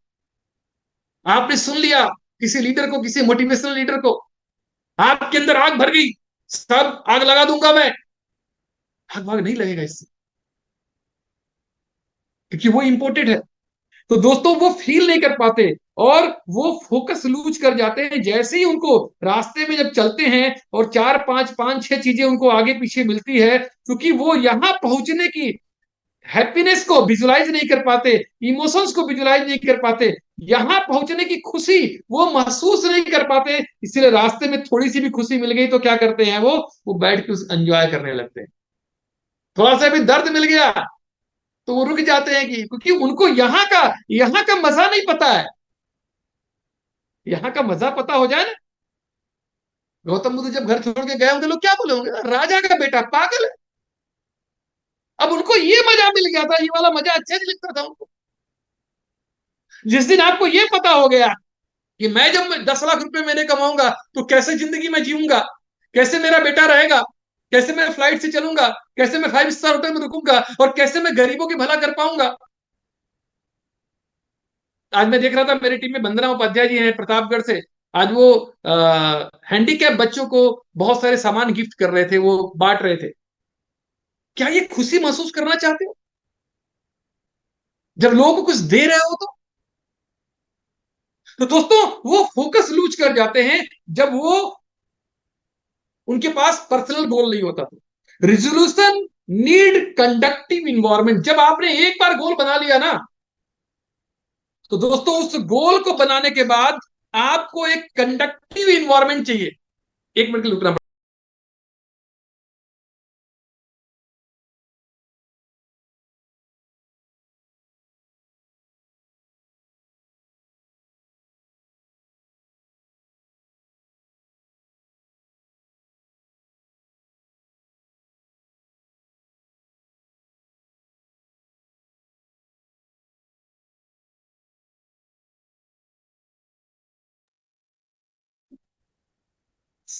आपने सुन लिया किसी लीडर को, किसी मोटिवेशनल लीडर को, आपके अंदर आग भर गई, सब आग लगा दूंगा मैं। आग भाग नहीं लगेगा इससे, क्योंकि वो इंपोर्टेड है। तो दोस्तों वो फील नहीं कर पाते और वो फोकस लूज कर जाते हैं जैसे ही उनको रास्ते में जब चलते हैं और चार पांच पांच छह चीजें उनको आगे पीछे मिलती है, क्योंकि वो यहां पहुंचने की हैप्पीनेस को विजुलाइज नहीं कर पाते, इमोशंस को विजुलाइज नहीं कर पाते, यहां पहुंचने की खुशी वो महसूस नहीं कर पाते। इसलिए रास्ते में थोड़ी सी भी खुशी मिल गई तो क्या करते हैं, वो बैठ के उस एंजॉय करने लगते हैं। थोड़ा सा भी दर्द मिल गया तो वो रुक जाते हैं, कि क्योंकि उनको यहाँ का मजा नहीं पता है। यहाँ का मजा पता हो जाए ना। गौतम बुद्ध जब घर छोड़ के गए होंगे, लोग क्या बोले होंगे, राजा का बेटा पागल है। अब उनको ये मजा मिल गया था, ये वाला मजा अच्छा नहीं लगता था उनको। जिस दिन आपको ये पता हो गया कि मैं जब 10 लाख रुपए मैंने कमाऊंगा तो कैसे जिंदगी में जीऊंगा, कैसे मेरा बेटा रहेगा, कैसे मैं फ्लाइट से चलूंगा, कैसे मैं 5 स्टार होटल में रुकूंगा, और कैसे मैं गरीबों की भला कर पाऊंगा। आज मैं देख रहा था मेरी टीम में वंदना उपाध्याय जी हैं प्रतापगढ़ से। आज वो हैंडीकैप बच्चों को बहुत सारे सामान गिफ्ट कर रहे थे, वो बांट रहे थे। क्या ये खुशी महसूस करना चाहते हो जब लोगों को कुछ दे रहे हो तो दोस्तों वो फोकस लूज कर जाते हैं जब वो उनके पास पर्सनल गोल नहीं होता था। Resolution need conductive environment. जब आपने एक बार गोल बना लिया ना, तो दोस्तों उस गोल को बनाने के बाद आपको एक कंडक्टिव इन्वायरमेंट चाहिए। 1 मिनट के लिए रुकना।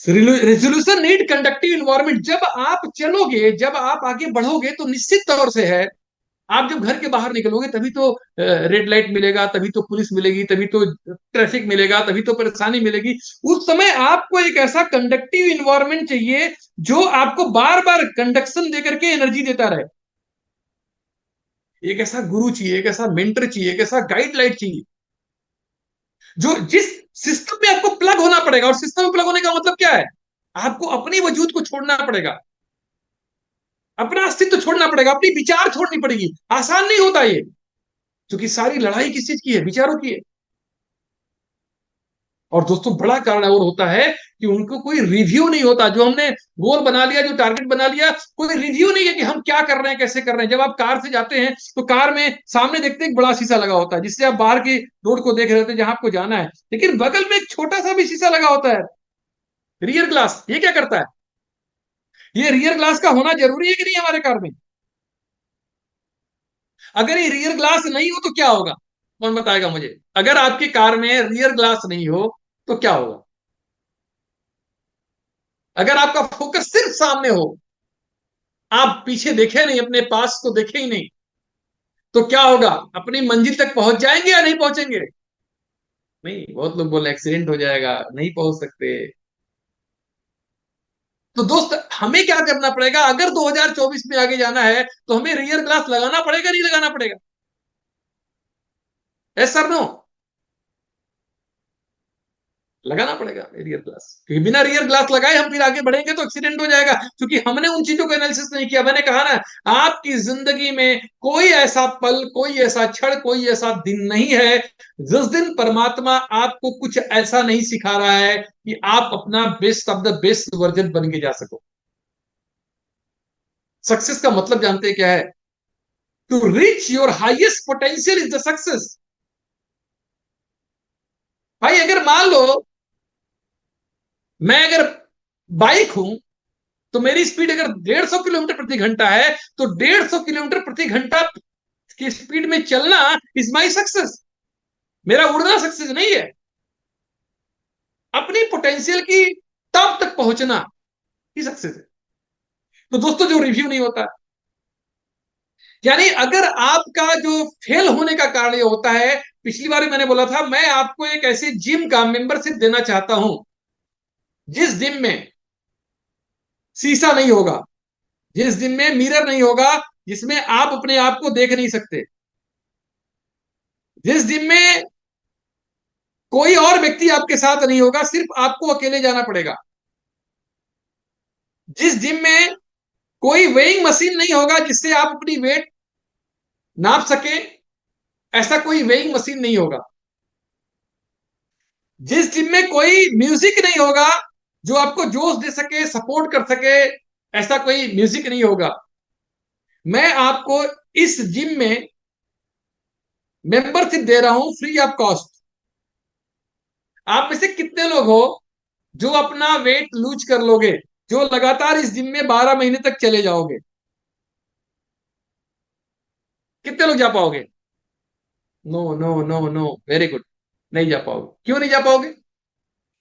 Resolution need conductive environment. जब आप चलोगे, जब आप आगे बढ़ोगे, तो निश्चित तौर से है, आप जब घर के बाहर निकलोगे तभी तो रेड लाइट मिलेगा, तभी तो पुलिस मिलेगी, तभी तो ट्रैफिक मिलेगा, तभी तो परेशानी मिलेगी। उस समय आपको एक ऐसा कंडक्टिव इन्वायरमेंट चाहिए जो आपको बार बार कंडक्शन देकर के एनर्जी देता रहे। एक ऐसा गुरु चाहिए, एक ऐसा मेंटर चाहिए, एक ऐसा गाइडलाइन चाहिए जो जिस सिस्टम में आपको प्लग होना पड़ेगा। और सिस्टम में प्लग होने का मतलब क्या है, आपको अपनी वजूद को छोड़ना पड़ेगा, अपना अस्तित्व छोड़ना पड़ेगा, अपनी विचार छोड़नी पड़ेगी। आसान नहीं होता ये, क्योंकि सारी लड़ाई किस चीज की है, विचारों की है। और दोस्तों बड़ा कारण और होता है कि उनको कोई रिव्यू नहीं होता। जो हमने गोल बना लिया, जो टारगेट बना लिया, कोई रिव्यू नहीं है कि हम क्या कर रहे हैं, कैसे कर रहे हैं। जब आप कार से जाते हैं तो कार में सामने देखते हैं एक बड़ा शीशा लगा होता है जिससे आप बाहर की रोड को देख रहे होते हैं जहां आपको जाना है, लेकिन बगल में एक छोटा सा भी शीशा लगा होता है, रियर ग्लास। ये क्या करता है, ये रियर ग्लास का होना जरूरी है कि नहीं हमारे कार में? अगर ये रियर ग्लास नहीं हो तो क्या होगा, कौन बताएगा मुझे? अगर आपकी कार में रियर ग्लास नहीं हो तो क्या होगा? अगर आपका फोकस सिर्फ सामने हो, आप पीछे देखे नहीं, अपने पास को देखे ही नहीं, तो क्या होगा? अपनी मंजिल तक पहुंच जाएंगे या नहीं पहुंचेंगे? नहीं, बहुत लोग बोले एक्सीडेंट हो जाएगा, नहीं पहुंच सकते। तो दोस्त हमें क्या करना पड़ेगा, अगर 2024 में आगे जाना है तो हमें रियर ग्लास लगाना पड़ेगा, नहीं लगाना पड़ेगा? Yes sir no? लगाना पड़ेगा रियर ग्लास, क्योंकि बिना रियर ग्लास लगाए हम फिर आगे बढ़ेंगे तो एक्सीडेंट हो जाएगा, क्योंकि हमने उन चीजों को एनालिसिस नहीं किया। मैंने कहा ना, आपकी जिंदगी में कोई ऐसा पल, कोई ऐसा क्षण, कोई ऐसा दिन नहीं है जिस दिन परमात्मा आपको कुछ ऐसा नहीं सिखा रहा है कि आप अपना best of the best version बन के जा सको। सक्सेस का मतलब जानते हैं क्या है? To reach your highest potential is the success. भाई अगर मान लो मैं अगर बाइक हूं, तो मेरी स्पीड अगर 150 किलोमीटर प्रति घंटा है, तो 150 किलोमीटर प्रति घंटा की स्पीड में चलना इज माई सक्सेस। मेरा उड़ना सक्सेस नहीं है, अपनी पोटेंशियल की टॉप तक पहुंचना ही सक्सेस है। तो दोस्तों जो रिव्यू नहीं होता, यानी अगर आपका जो फेल होने का कारण ये होता है, पिछली बार भी मैंने बोला था, मैं आपको एक ऐसी जिम का मेंबरशिप देना चाहता हूं जिस जिम में शीशा नहीं होगा, जिस जिम में मिरर नहीं होगा, जिसमें आप अपने आप को देख नहीं सकते, जिस जिम में कोई और व्यक्ति आपके साथ नहीं होगा, सिर्फ आपको अकेले जाना पड़ेगा, जिस जिम में कोई वेइंग मशीन नहीं होगा जिससे आप अपनी वेट नाप सके, ऐसा कोई वेइंग मशीन नहीं होगा, जिस जिम में कोई म्यूजिक नहीं होगा जो आपको जोश दे सके, सपोर्ट कर सके, ऐसा कोई म्यूजिक नहीं होगा, मैं आपको इस जिम में मेंबरशिप दे रहा हूं फ्री ऑफ कॉस्ट। आप में से कितने लोग हो जो अपना वेट लूज कर लोगे, जो लगातार इस जिम में 12 महीने तक चले जाओगे? कितने लोग जा पाओगे? No no no no, very good. नहीं जा पाओगे। क्यों नहीं जा पाओगे?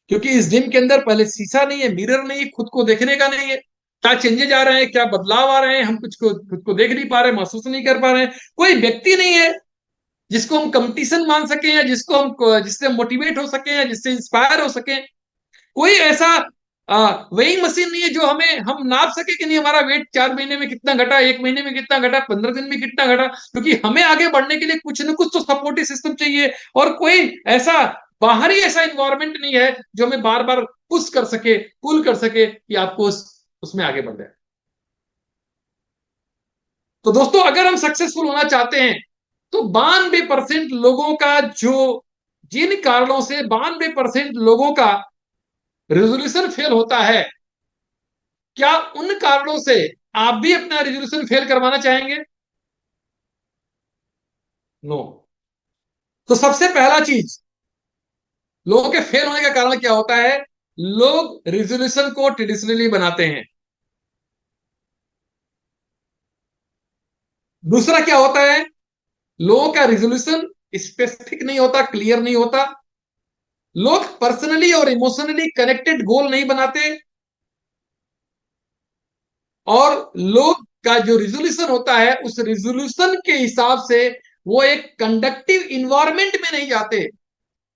क्योंकि इस जिम के अंदर पहले शीशा नहीं है, मिरर नहीं है, खुद को देखने का नहीं है, क्या चेंजेज आ रहे हैं, क्या बदलाव आ रहे हैं, हम कुछ को खुद को देख नहीं पा रहे, महसूस नहीं कर पा रहे हैं। कोई व्यक्ति नहीं है जिसको हम कंपटीशन मान सके, या जिसको हम जिससे मोटिवेट हो सके, या जिससे इंस्पायर हो सके। कोई ऐसा वेइंग मशीन नहीं है जो हमें हम नाप सके कि नहीं हमारा वेट 4 महीने में कितना घटा, 1 महीने में कितना घटा, 15 दिन में कितना घटा। क्योंकि हमें आगे बढ़ने के लिए कुछ ना कुछ तो सपोर्टिव सिस्टम चाहिए, और कोई ऐसा बाहरी ऐसा इन्वायरमेंट नहीं है जो हमें बार बार पुश कर सके, पुल कर सके कि आपको उसमें आगे बढ़ जाए। तो दोस्तों, अगर हम सक्सेसफुल होना चाहते हैं तो 92% लोगों का जो, जिन कारणों से 92% लोगों का रेजोल्यूशन फेल होता है, क्या उन कारणों से आप भी अपना रेजोल्यूशन फेल करवाना चाहेंगे? नो। तो सबसे पहला चीज, लोगों के फेल होने का कारण क्या होता है? लोग रेजोल्यूशन को ट्रेडिशनली बनाते हैं। दूसरा क्या होता है? लोगों का रेजोल्यूशन स्पेसिफिक नहीं होता, क्लियर नहीं होता। लोग पर्सनली और इमोशनली कनेक्टेड गोल नहीं बनाते, और लोग का जो रिजोल्यूशन होता है उस रिजोल्यूशन के हिसाब से वो एक कंडक्टिव इन्वायरमेंट में नहीं जाते।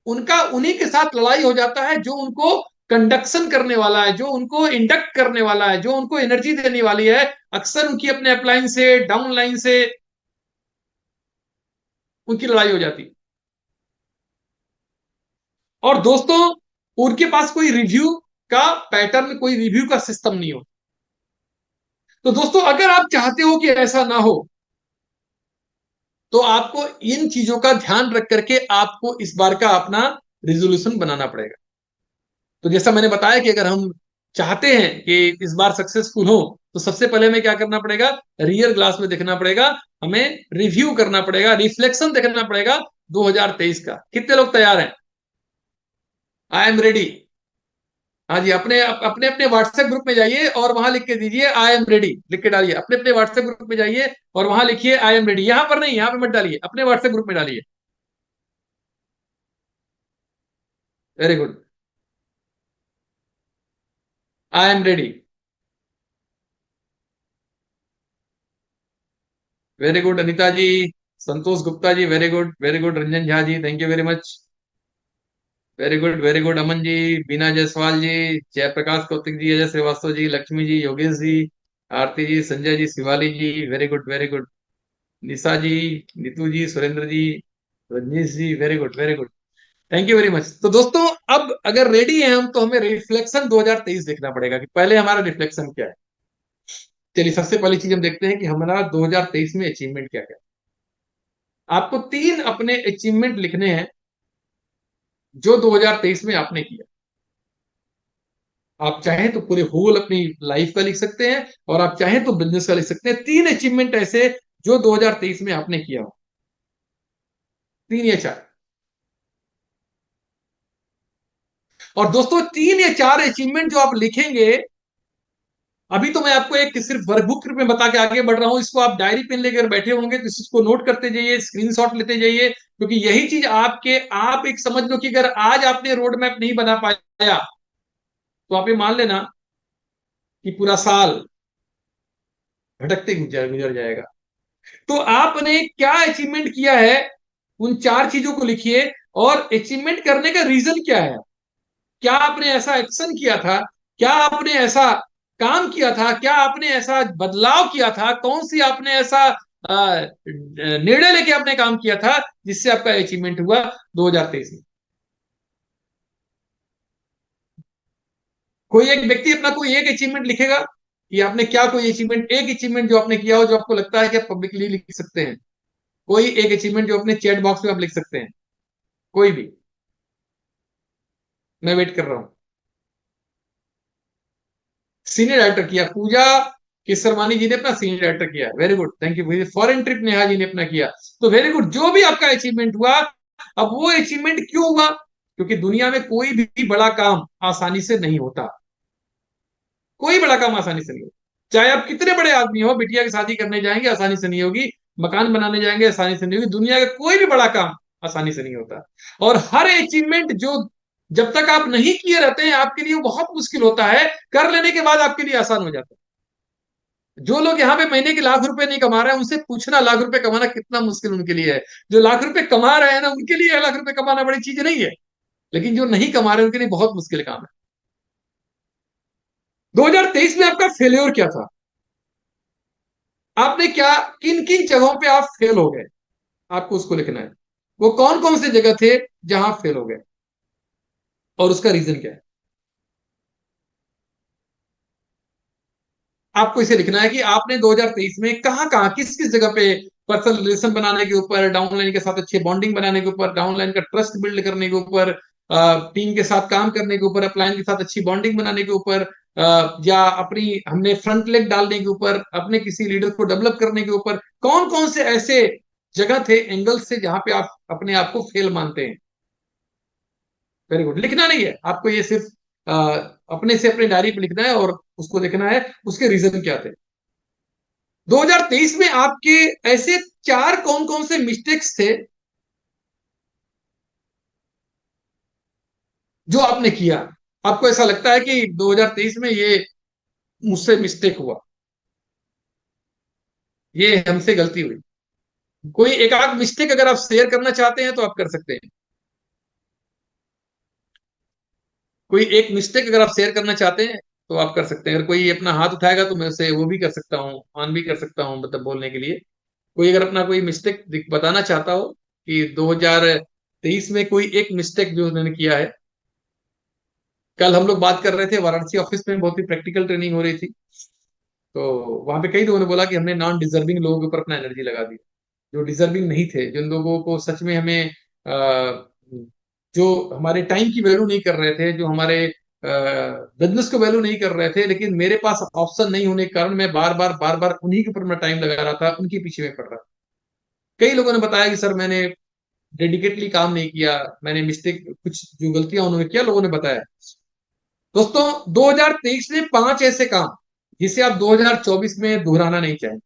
उनका उन्हीं के साथ लड़ाई हो जाता है जो उनको कंडक्शन करने वाला है, जो उनको इंडक्ट करने वाला है, जो उनको एनर्जी देने वाली है। अक्सर उनकी अपने अपलाइन से, डाउन लाइन से उनकी लड़ाई हो जाती है। और दोस्तों, उनके पास कोई रिव्यू का पैटर्न, कोई रिव्यू का सिस्टम नहीं हो। तो दोस्तों, अगर आप चाहते हो कि ऐसा ना हो, तो आपको इन चीजों का ध्यान रख करके आपको इस बार का अपना रिजोल्यूशन बनाना पड़ेगा। तो जैसा मैंने बताया कि अगर हम चाहते हैं कि इस बार सक्सेसफुल हो, तो सबसे पहले हमें क्या करना पड़ेगा? रियर ग्लास में देखना पड़ेगा, हमें रिव्यू करना पड़ेगा, रिफ्लेक्शन देखना पड़ेगा 2023 का। कितने लोग तैयार हैं? आई एम रेडी। हाँ जी, अपने अपने अपने व्हाट्सएप ग्रुप में जाइए और वहां लिख के दीजिए आई एम रेडी, लिख के डालिए। अपने अपने व्हाट्सएप ग्रुप में जाइए और वहां लिखिए आई एम रेडी। यहां पर नहीं, यहां पे मत डालिए, अपने व्हाट्सएप ग्रुप में डालिए। Very good. I am ready. Very good Anita ji, Santosh Gupta ji, very good very good. Ranjan Jha ji, thank you very much. Very good very good. Aman ji, Beena Jaiswal ji, Jayprakash Kautik ji, Ajay Srivastava ji, Lakshmi ji, Yogesh ji, Aarti ji, Sanjay ji, Shivali ji, very good very good. Nisha ji, Neetu ji, Surendra ji, Rajneesh ji, very good very good. Thank you very much. तो दोस्तों, अब अगर रेडी हैं हम, तो हमें रिफ्लेक्शन 2023 देखना पड़ेगा कि पहले हमारा रिफ्लेक्शन क्या है। चलिए, सबसे पहली चीज हम देखते हैं कि हमारा 2023 में अचीवमेंट क्या है। आपको 3 अपने अचीवमेंट लिखने हैं जो 2023 में आपने किया। आप चाहें तो पूरे होल अपनी लाइफ का लिख सकते हैं, और आप चाहें तो बिजनेस का लिख सकते हैं। 3 अचीवमेंट ऐसे जो 2023 में आपने किया हो, 3 या 4। और दोस्तों, 3 या 4 अचीवमेंट जो आप लिखेंगे, अभी तो मैं आपको एक सिर्फ वर्कबुक में बता के आगे बढ़ रहा हूं, इसको आप डायरी पेन लेकर बैठे होंगे तो इसको नोट करते जाइए, स्क्रीनशॉट लेते जाइए, क्योंकि यही चीज आपके, आप एक समझ लो कि अगर आज आपने रोड मैप नहीं बना पाया, तो आप ये मान लेना कि पूरा साल भटकते गुजर गुजर जाएगा। तो आपने क्या अचीवमेंट किया है, उन चार चीजों को लिखिए। और अचीवमेंट करने का रीजन क्या है? क्या आपने ऐसा एक्शन किया था? क्या आपने ऐसा काम किया था? क्या आपने ऐसा बदलाव किया था? कौन सी आपने ऐसा निर्णय लेके आपने काम किया था जिससे आपका अचीवमेंट हुआ 2023 में? कोई एक व्यक्ति अपना कोई एक अचीवमेंट लिखेगा कि आपने क्या, कोई अचीवमेंट, एक अचीवमेंट जो आपने किया हो, जो आपको लगता है कि आप पब्लिकली लिख सकते हैं। कोई एक अचीवमेंट जो अपने चैट बॉक्स में आप लिख सकते हैं, कोई भी। मैं वेट कर रहा हूं। सीनियर डायरेक्टर किया, पूजा किशरमानी जी ने अपना सीनियर डायरेक्टर किया, very good, thank you. Foreign trip Neha ji ने अपना किया। तो वेरी गुड, जो भी आपका अचीवमेंट हुआ। अब वो अचीवमेंट क्यों हुआ? क्योंकि दुनिया में कोई भी बड़ा काम आसानी से नहीं होता। कोई बड़ा काम आसानी से नहीं होता। चाहे आप कितने बड़े आदमी हो, बिटिया की शादी करने जाएंगे आसानी से नहीं होगी, मकान बनाने जाएंगे आसानी से नहीं होगी, दुनिया का कोई भी बड़ा काम आसानी से नहीं होता। और हर अचीवमेंट जो जब तक आप नहीं किए रहते हैं, आपके लिए वो बहुत मुश्किल होता है। कर लेने के बाद आपके लिए आसान हो जाता है। जो लोग यहाँ पे महीने के लाख रुपए नहीं कमा रहे हैं, उनसे पूछना लाख रुपए कमाना कितना मुश्किल उनके लिए है। जो लाख रुपए कमा रहे हैं ना, उनके लिए लाख रुपए कमाना बड़ी चीज नहीं है। लेकिन जो नहीं कमा रहे, उनके लिए बहुत मुश्किल काम है। 2023 में आपका फेल्योर क्या था? आपने क्या, किन किन जगहों पे आप फेल हो गए, आपको उसको लिखना है। वो कौन कौन से जगह थे जहां आप फेल हो गए, और उसका रीजन क्या है। आपको इसे लिखना है कि आपने 2023 में कहां कहां, किस किस जगह पे पर्सनल रिलेशन बनाने के ऊपर, डाउनलाइन के साथ अच्छे बॉन्डिंग बनाने के ऊपर, डाउनलाइन का ट्रस्ट बिल्ड करने के ऊपर, टीम के साथ काम करने के ऊपर, अपलाइन के साथ अच्छी बॉन्डिंग बनाने के ऊपर, या अपनी हमने फ्रंट लेग डालने के ऊपर, अपने किसी लीडर को डेवलप करने के ऊपर, कौन कौन से ऐसे जगह थे, एंगल से, जहां पे आप अपने आप को फेल मानते हैं। वेरी गुड, लिखना नहीं है आपको, ये सिर्फ अ, अपने से अपने डायरी पे लिखना है और उसको देखना है उसके रीजन क्या थे। 2023 में आपके ऐसे चार कौन कौन से मिस्टेक्स थे जो आपने किया, आपको ऐसा लगता है कि 2023 में ये मुझसे मिस्टेक हुआ, ये हमसे गलती हुई। कोई एक आध मिस्टेक अगर आप शेयर करना चाहते हैं तो आप कर सकते हैं। कोई एक मिस्टेक अगर आप शेयर करना चाहते हैं तो आप कर सकते हैं। अगर कोई अपना हाथ उठाएगा तो मैं उसे वो भी कर सकता हूँ, ऑन भी कर सकता हूँ, मतलब बोलने के लिए। कोई अगर अपना कोई मिस्टेक बताना चाहता हो कि 2023 में कोई एक मिस्टेक जो उन्होंने किया है। कल हम लोग बात कर रहे थे, वाराणसी ऑफिस में बहुत ही प्रैक्टिकल ट्रेनिंग हो रही थी। तो वहां पे कई लोगों ने बोला कि हमने नॉन डिजर्विंग लोगों के ऊपर अपना एनर्जी लगा दी। जो डिजर्विंग नहीं थे, जिन लोगों को सच में हमें जो हमारे टाइम की वैल्यू नहीं कर रहे थे, जो हमारे बिजनेस को वैल्यू नहीं कर रहे थे, लेकिन मेरे पास ऑप्शन नहीं होने के कारण मैं बार बार उन्हीं के ऊपर मैं टाइम लगा रहा था, उनके पीछे में पड़ रहा था। कई लोगों ने बताया कि सर मैंने डेडिकेटली काम नहीं किया, मैंने मिस्टेक, कुछ जो गलतियां उन्होंने किया, लोगों ने बताया। दोस्तों, 2023 में पांच ऐसे काम जिसे आप 2024 में दोहराना नहीं चाहेंगे।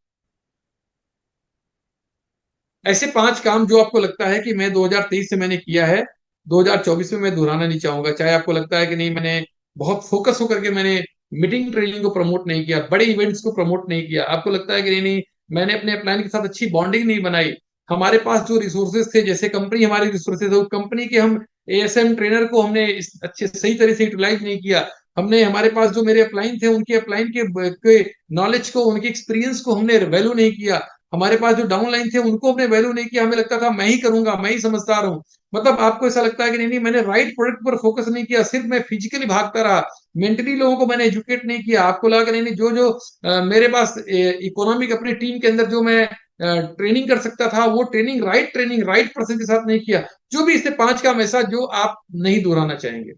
ऐसे पांच काम जो आपको लगता है कि मैं 2023 से मैंने किया है, 2024 में मैं दोहराना नहीं चाहूंगा। चाहे आपको लगता है कि नहीं, मैंने बहुत फोकस होकर के मैंने मीटिंग ट्रेनिंग को प्रमोट नहीं किया, बड़े इवेंट्स को प्रमोट नहीं किया, आपको लगता है कि नहीं नहीं, मैंने अपने अपलाइन के साथ अच्छी बॉन्डिंग नहीं बनाई, हमारे पास जो रिसोर्सेज थे, जैसे कंपनी हमारी रिसोर्सेज है, कंपनी के हम एएसएम ट्रेनर को हमने इस अच्छे सही तरह से यूटिलाइज नहीं किया, हमने हमारे पास जो मेरे अपलाइन थे उनके अपलाइन के नॉलेज को, उनके एक्सपीरियंस को हमने वैल्यू नहीं किया, हमारे पास जो डाउनलाइन थे उनको हमने वैल्यू नहीं किया, हमें लगता था मैं ही करूंगा, मैं ही समझदार हूं। मतलब आपको ऐसा लगता है कि नहीं नहीं, मैंने राइट प्रोडक्ट पर फोकस नहीं किया, सिर्फ मैं फिजिकली भागता रहा, मेंटली लोगों को मैंने एजुकेट नहीं किया। आपको लगा कि नहीं नहीं, जो जो मेरे पास इकोनॉमिक अपनी टीम के अंदर जो मैं ट्रेनिंग कर सकता था, वो ट्रेनिंग राइट पर्सन के साथ नहीं किया। जो भी इससे पांच काम ऐसा जो आप नहीं दोहराना चाहेंगे।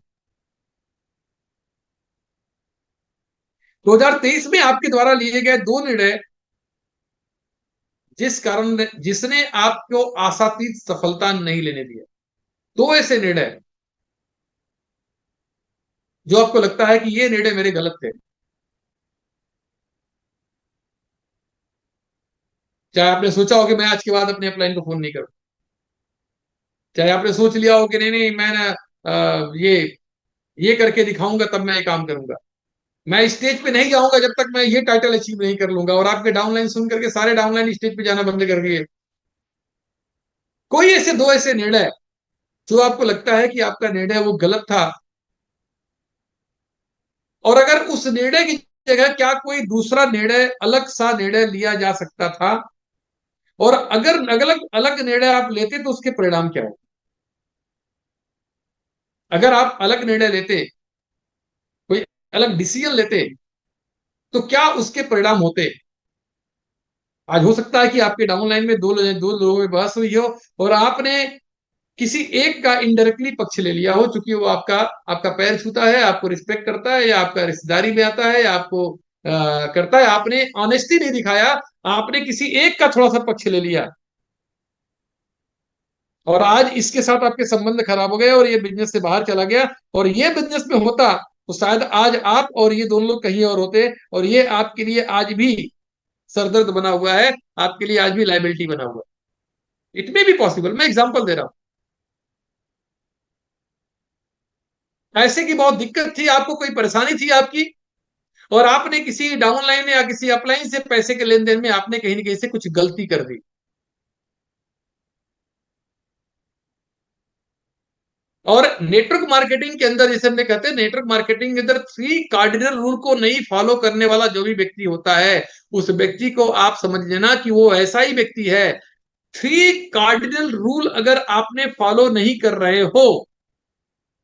2023 में आपके द्वारा लिए गए दो निर्णय जिसने आपको आशातीत सफलता नहीं लेने दिया। दो ऐसे निर्णय जो आपको लगता है कि ये निर्णय मेरे गलत थे। चाहे आपने सोचा हो कि मैं आज के बाद अपने अपलाइन को फोन नहीं करूं, चाहे आपने सोच लिया हो कि नहीं नहीं, मैं ना ये करके दिखाऊंगा तब मैं ये काम करूंगा। मैं स्टेज पे नहीं जाऊंगा जब तक मैं ये टाइटल अचीव नहीं कर लूंगा, और आपके डाउनलाइन सुन करके सारे डाउनलाइन स्टेज पे जाना बंद कर दिए। कोई ऐसे दो ऐसे निर्णय जो आपको लगता है कि आपका निर्णय वो गलत था, और अगर उस निर्णय की जगह क्या कोई दूसरा निर्णय, अलग सा निर्णय लिया जा सकता था, और अगर अलग अलग निर्णय आप लेते तो उसके परिणाम क्या हो? अगर आप अलग निर्णय लेते, कोई अलग डिसीजन लेते, तो क्या उसके परिणाम होते? आज हो सकता है कि आपके डाउनलाइन में दो लोगों में बहस हुई हो, और आपने किसी एक का इनडायरेक्टली पक्ष ले लिया हो, चूंकि वो आपका आपका पैर छूता है, आपको रिस्पेक्ट करता है, या आपका रिश्तेदारी में आता है, या आपको करता है, आपने ऑनेस्टी नहीं दिखाया, आपने किसी एक का थोड़ा सा पक्ष ले लिया, और आज इसके साथ आपके संबंध खराब हो गए और ये बिजनेस से बाहर चला गया, और ये बिजनेस में होता तो शायद आज आप और ये दोनों लोग कहीं और होते, और ये आपके लिए आज भी सरदर्द बना हुआ है, आपके लिए आज भी लाइबिलिटी बना हुआ है। इट मे बी पॉसिबल, मैं एग्जांपल दे रहा हूं। ऐसे की बहुत दिक्कत थी, आपको कोई परेशानी थी आपकी, और आपने किसी डाउनलाइन या किसी अपलाइन से पैसे के लेन देन में आपने कहीं ना कहीं से कुछ गलती कर दी। और नेटवर्क मार्केटिंग के अंदर, जैसे हमने कहते हैं, नेटवर्क मार्केटिंग के अंदर 3 कार्डिनल रूल को नहीं फॉलो करने वाला जो भी व्यक्ति होता है, उस व्यक्ति को आप समझ लेना कि वो ऐसा ही व्यक्ति है। 3 कार्डिनल रूल अगर आपने फॉलो नहीं कर रहे हो,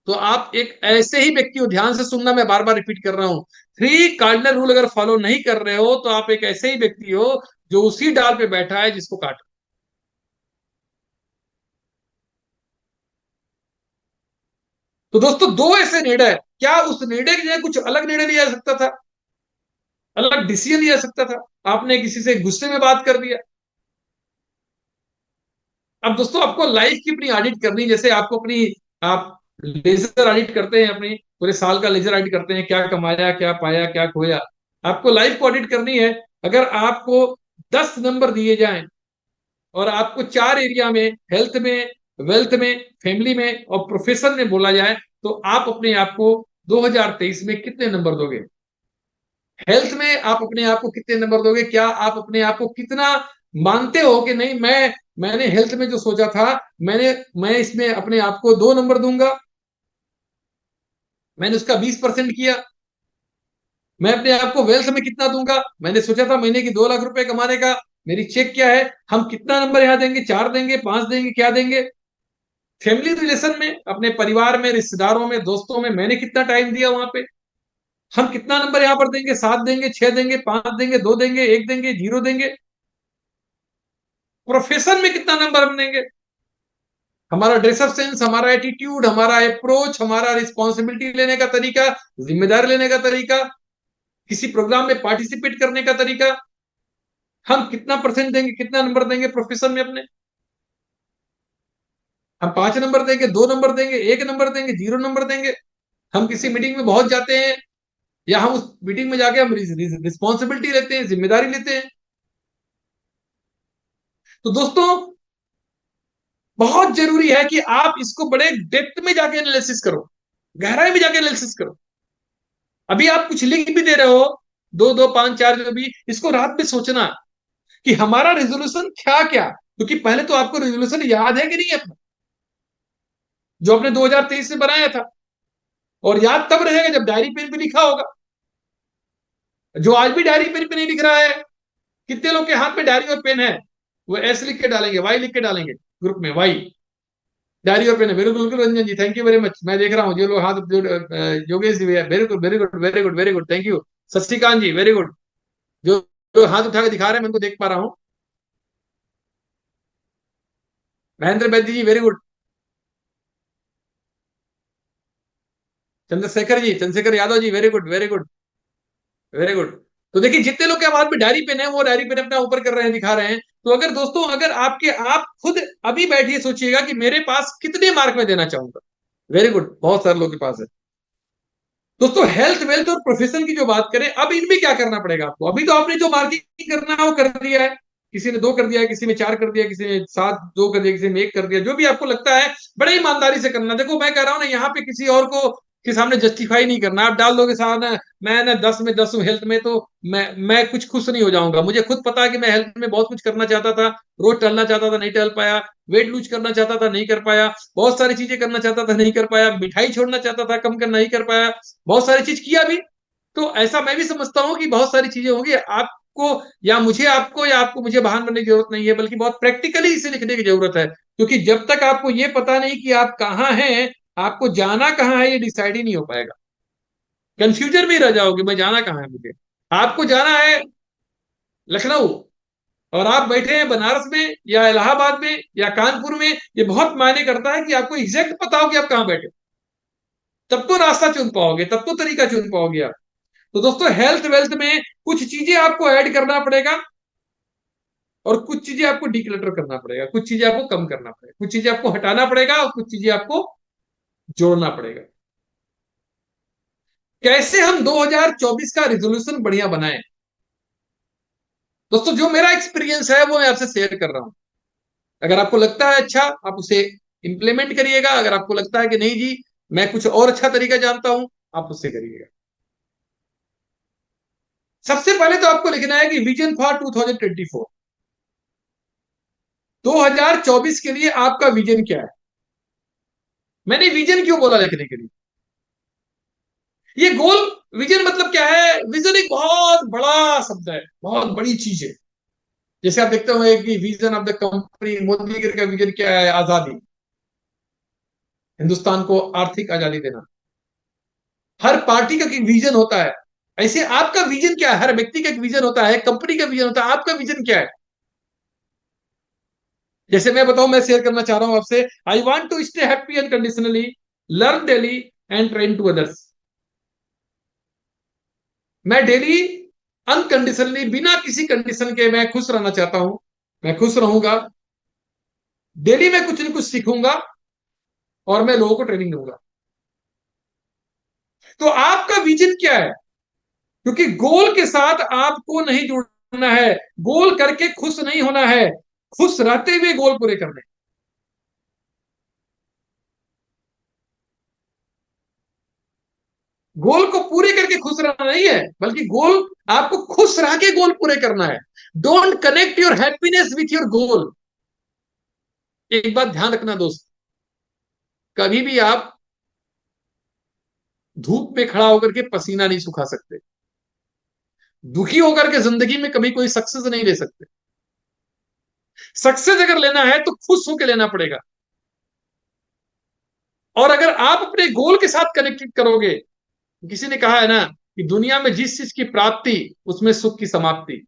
तो आप एक ऐसे ही व्यक्ति हो, ध्यान से सुनना, मैं बार बार रिपीट कर रहा हूं। 3 कार्डिनल रूल अगर फॉलो नहीं कर रहे हो, तो आप एक ऐसे ही व्यक्ति हो जो उसी डाल पे बैठा है जिसको काट। तो दोस्तों, दो ऐसे निर्णय, क्या उस निर्णय की जगह कुछ अलग निर्णय लिया जा सकता था, अलग डिसीजन लिया जा सकता था? आपने किसी से गुस्से में बात कर दिया। अब दोस्तों, आपको लाइफ की अपनी ऑडिट करनी, जैसे आपको अपनी, आप लेजर ऑडिट करते हैं, अपनी पूरे साल का लेजर ऑडिट करते हैं, क्या कमाया, क्या पाया, क्या खोया। आपको लाइफ को ऑडिट करनी है। अगर आपको 10 नंबर दिए जाएं, और आपको 4 एरिया में, हेल्थ में, वेल्थ में, फैमिली में और प्रोफेशन में बोला जाए, तो आप अपने आप को 2023 में कितने नंबर दोगे? हेल्थ में आप अपने आप को कितने नंबर दोगे? क्या आप अपने आप को कितना मानते हो कि नहीं, मैंने हेल्थ में जो सोचा था, मैं इसमें अपने आप को 2 नंबर दूंगा, मैंने उसका 20% किया। मैं अपने आप को वेल्थ में कितना दूंगा? मैंने सोचा था महीने की 2 लाख रुपए कमाने का, मेरी चेक क्या है? हम कितना नंबर यहां देंगे? 4 देंगे, 5 देंगे, क्या देंगे? फैमिली रिलेशन में, अपने परिवार में, रिश्तेदारों में, दोस्तों में, मैंने कितना टाइम दिया वहां पे? हम कितना नंबर यहां पर देंगे? 7 देंगे, 6 देंगे, 5 देंगे, 2 देंगे, 1 देंगे, 0 देंगे? प्रोफेशन में कितना नंबर हम देंगे? हमारा ड्रेसअप सेंस, हमारा एटीट्यूड, हमारा अप्रोच, हमारा रिस्पॉन्सिबिलिटी लेने का तरीका, जिम्मेदारी लेने का तरीका, किसी प्रोग्राम में पार्टिसिपेट करने का तरीका, हम कितना परसेंट देंगे, कितना नंबर देंगे प्रोफेशन में अपने? हम 5 नंबर देंगे, 2 नंबर देंगे, 1 नंबर देंगे, 0 नंबर देंगे? हम किसी मीटिंग में बहुत जाते हैं, या हम उस मीटिंग में जाके हम रिस्पॉन्सिबिलिटी लेते हैं, जिम्मेदारी लेते हैं? तो दोस्तों, बहुत जरूरी है कि आप इसको बड़े डेप्थ में जाके एनालिसिस करो, गहराई में जाके एनालिसिस करो। अभी आप कुछ लिख भी दे रहे हो, दो दो पांच चार, जो भी, इसको रात में सोचना कि हमारा रेजोल्यूशन क्या क्या, क्योंकि पहले तो आपको रेजोल्यूशन याद है कि नहीं अपना, जो आपने 2023 में बनाया था? और याद तब रहेगा जब डायरी पेन पे लिखा होगा। जो आज भी डायरी पेन पे नहीं लिख रहा है, कितने लोग के हाथ में डायरी और पेन है? वो एस लिख के डालेंगे, वाई लिख के डालेंगे ग्रुप में, वाई। डायरी और पेन है, बिल्कुल बिल्कुल Ranjan ji, thank you very much. मैं देख रहा हूँ जो लोग हाथ, जो Yogesh ji, very good, very good, very good, very good, thank you. Shashikant ji, very good. जो जो हाथ उठा के दिखा रहे हैं, मैं उनको देख पा रहा हूँ। Mahendra Baidya ji, very good. Chandrashekhar ji, Chandrashekhar Yadav ji, very good, very good, very good. तो देखिए, जितने लोग के हाथ में डायरी पेन है, वो डायरी पेन अपना ऊपर कर रहे हैं, दिखा रहे हैं। तो अगर दोस्तों, अगर आप खुद अभी बैठिए, सोचिएगा कि मेरे पास कितने मार्क में देना चाहूंगा। वेरी गुड, बहुत सारे लोगों के पास है। दोस्तों, हेल्थ, वेल्थ और प्रोफेशन की जो बात करें, अब इनमें क्या करना पड़ेगा आपको? अभी तो आपने जो मार्किंग करना है वो कर दिया है, किसी ने 2 कर दिया है, किसी ने 4 कर दिया, किसी ने 7 2 कर दिया, किसी ने 1 कर दिया, जो भी आपको लगता है बड़े ईमानदारी से करना। देखो, मैं कह रहा हूं ना, यहाँ पे किसी और को के सामने जस्टिफाई नहीं करना। आप डाल दोगे सामने मैं ना 10 में 10 हूँ हेल्थ में, तो मैं कुछ खुश नहीं हो जाऊंगा। मुझे खुद पता है कि मैं हेल्थ में बहुत कुछ करना चाहता था, रोज टहलना चाहता था, नहीं टहल पाया, वेट लूज करना चाहता था, नहीं कर पाया, बहुत सारी चीजें करना चाहता था, नहीं कर पाया, मिठाई छोड़ना चाहता था, कम करना नहीं कर पाया, बहुत सारी चीज किया भी। तो ऐसा मैं भी समझता हूँ कि बहुत सारी चीजें होंगी, आपको या मुझे आपको या आपको मुझे बहान बनने की जरूरत नहीं है, बल्कि बहुत प्रैक्टिकली इसे लिखने की जरूरत है। क्योंकि जब तक आपको ये पता नहीं कि आप कहाँ हैं, आपको जाना कहाँ है, ये डिसाइड ही नहीं हो पाएगा। कंफ्यूजन में ही रह जाओगे, मैं जाना कहाँ है मुझे। आपको जाना है लखनऊ, और आप बैठे हैं बनारस में या इलाहाबाद में या कानपुर में, ये बहुत मायने करता है कि आपको एग्जैक्ट पता हो कि आप कहाँ बैठे, तब तो रास्ता चुन पाओगे, तब तो तरीका चुन पाओगे आप। तो दोस्तों, हेल्थ वेल्थ में कुछ चीजें आपको ऐड करना पड़ेगा, और कुछ चीजें आपको डिक्लटर करना पड़ेगा, कुछ चीजें आपको कम करना पड़ेगा, कुछ चीजें आपको हटाना पड़ेगा, और कुछ चीजें आपको जोड़ना पड़ेगा। कैसे हम 2024 का रिजोल्यूशन बढ़िया बनाएं? दोस्तों, जो मेरा एक्सपीरियंस है वो मैं आपसे शेयर कर रहा हूं। अगर आपको लगता है अच्छा, आप उसे इंप्लीमेंट करिएगा। अगर आपको लगता है कि नहीं जी, मैं कुछ और अच्छा तरीका जानता हूं, आप उससे करिएगा। सबसे पहले तो आपको लिखना है कि विजन फॉर 2024, 2024 के लिए आपका विजन क्या है। मैंने विजन क्यों बोला लिखने के लिए? ये गोल, विजन मतलब क्या है? विजन एक बहुत बड़ा शब्द है, बहुत बड़ी चीज है। जैसे आप देखते हो कि vision of the company, Modi ji का विजन क्या है? आजादी, हिंदुस्तान को आर्थिक आजादी देना। हर पार्टी का एक विजन होता है। ऐसे आपका विजन क्या है? हर व्यक्ति का एक विजन होता है, कंपनी का विजन होता है, आपका विजन क्या है? जैसे मैं बताऊं, मैं शेयर करना चाह रहा हूं आपसे, I want to stay happy unconditionally, learn daily and train to others. मैं डेली अनकंडीशनली, बिना किसी कंडीशन के मैं खुश रहना चाहता हूं, मैं खुश रहूंगा। डेली मैं कुछ न कुछ सीखूंगा, और मैं लोगों को ट्रेनिंग दूंगा। तो आपका विजन क्या है? क्योंकि गोल के साथ आपको नहीं जुड़ना है, गोल करके खुश नहीं होना है, खुश रहते हुए गोल पूरे करने। गोल को पूरे करके खुश रहना नहीं है, बल्कि गोल, आपको खुश रह के गोल पूरे करना है। Don't connect your happiness with your goal. एक बात ध्यान रखना दोस्त, कभी भी आप धूप में खड़ा होकर के पसीना नहीं सुखा सकते। दुखी होकर के जिंदगी में कभी कोई सक्सेस नहीं ले सकते। सक्सेस अगर लेना है तो खुश होकर लेना पड़ेगा। और अगर आप अपने गोल के साथ कनेक्टेड करोगे, किसी ने कहा है ना कि दुनिया में जिस चीज की प्राप्ति, उसमें सुख की समाप्ति।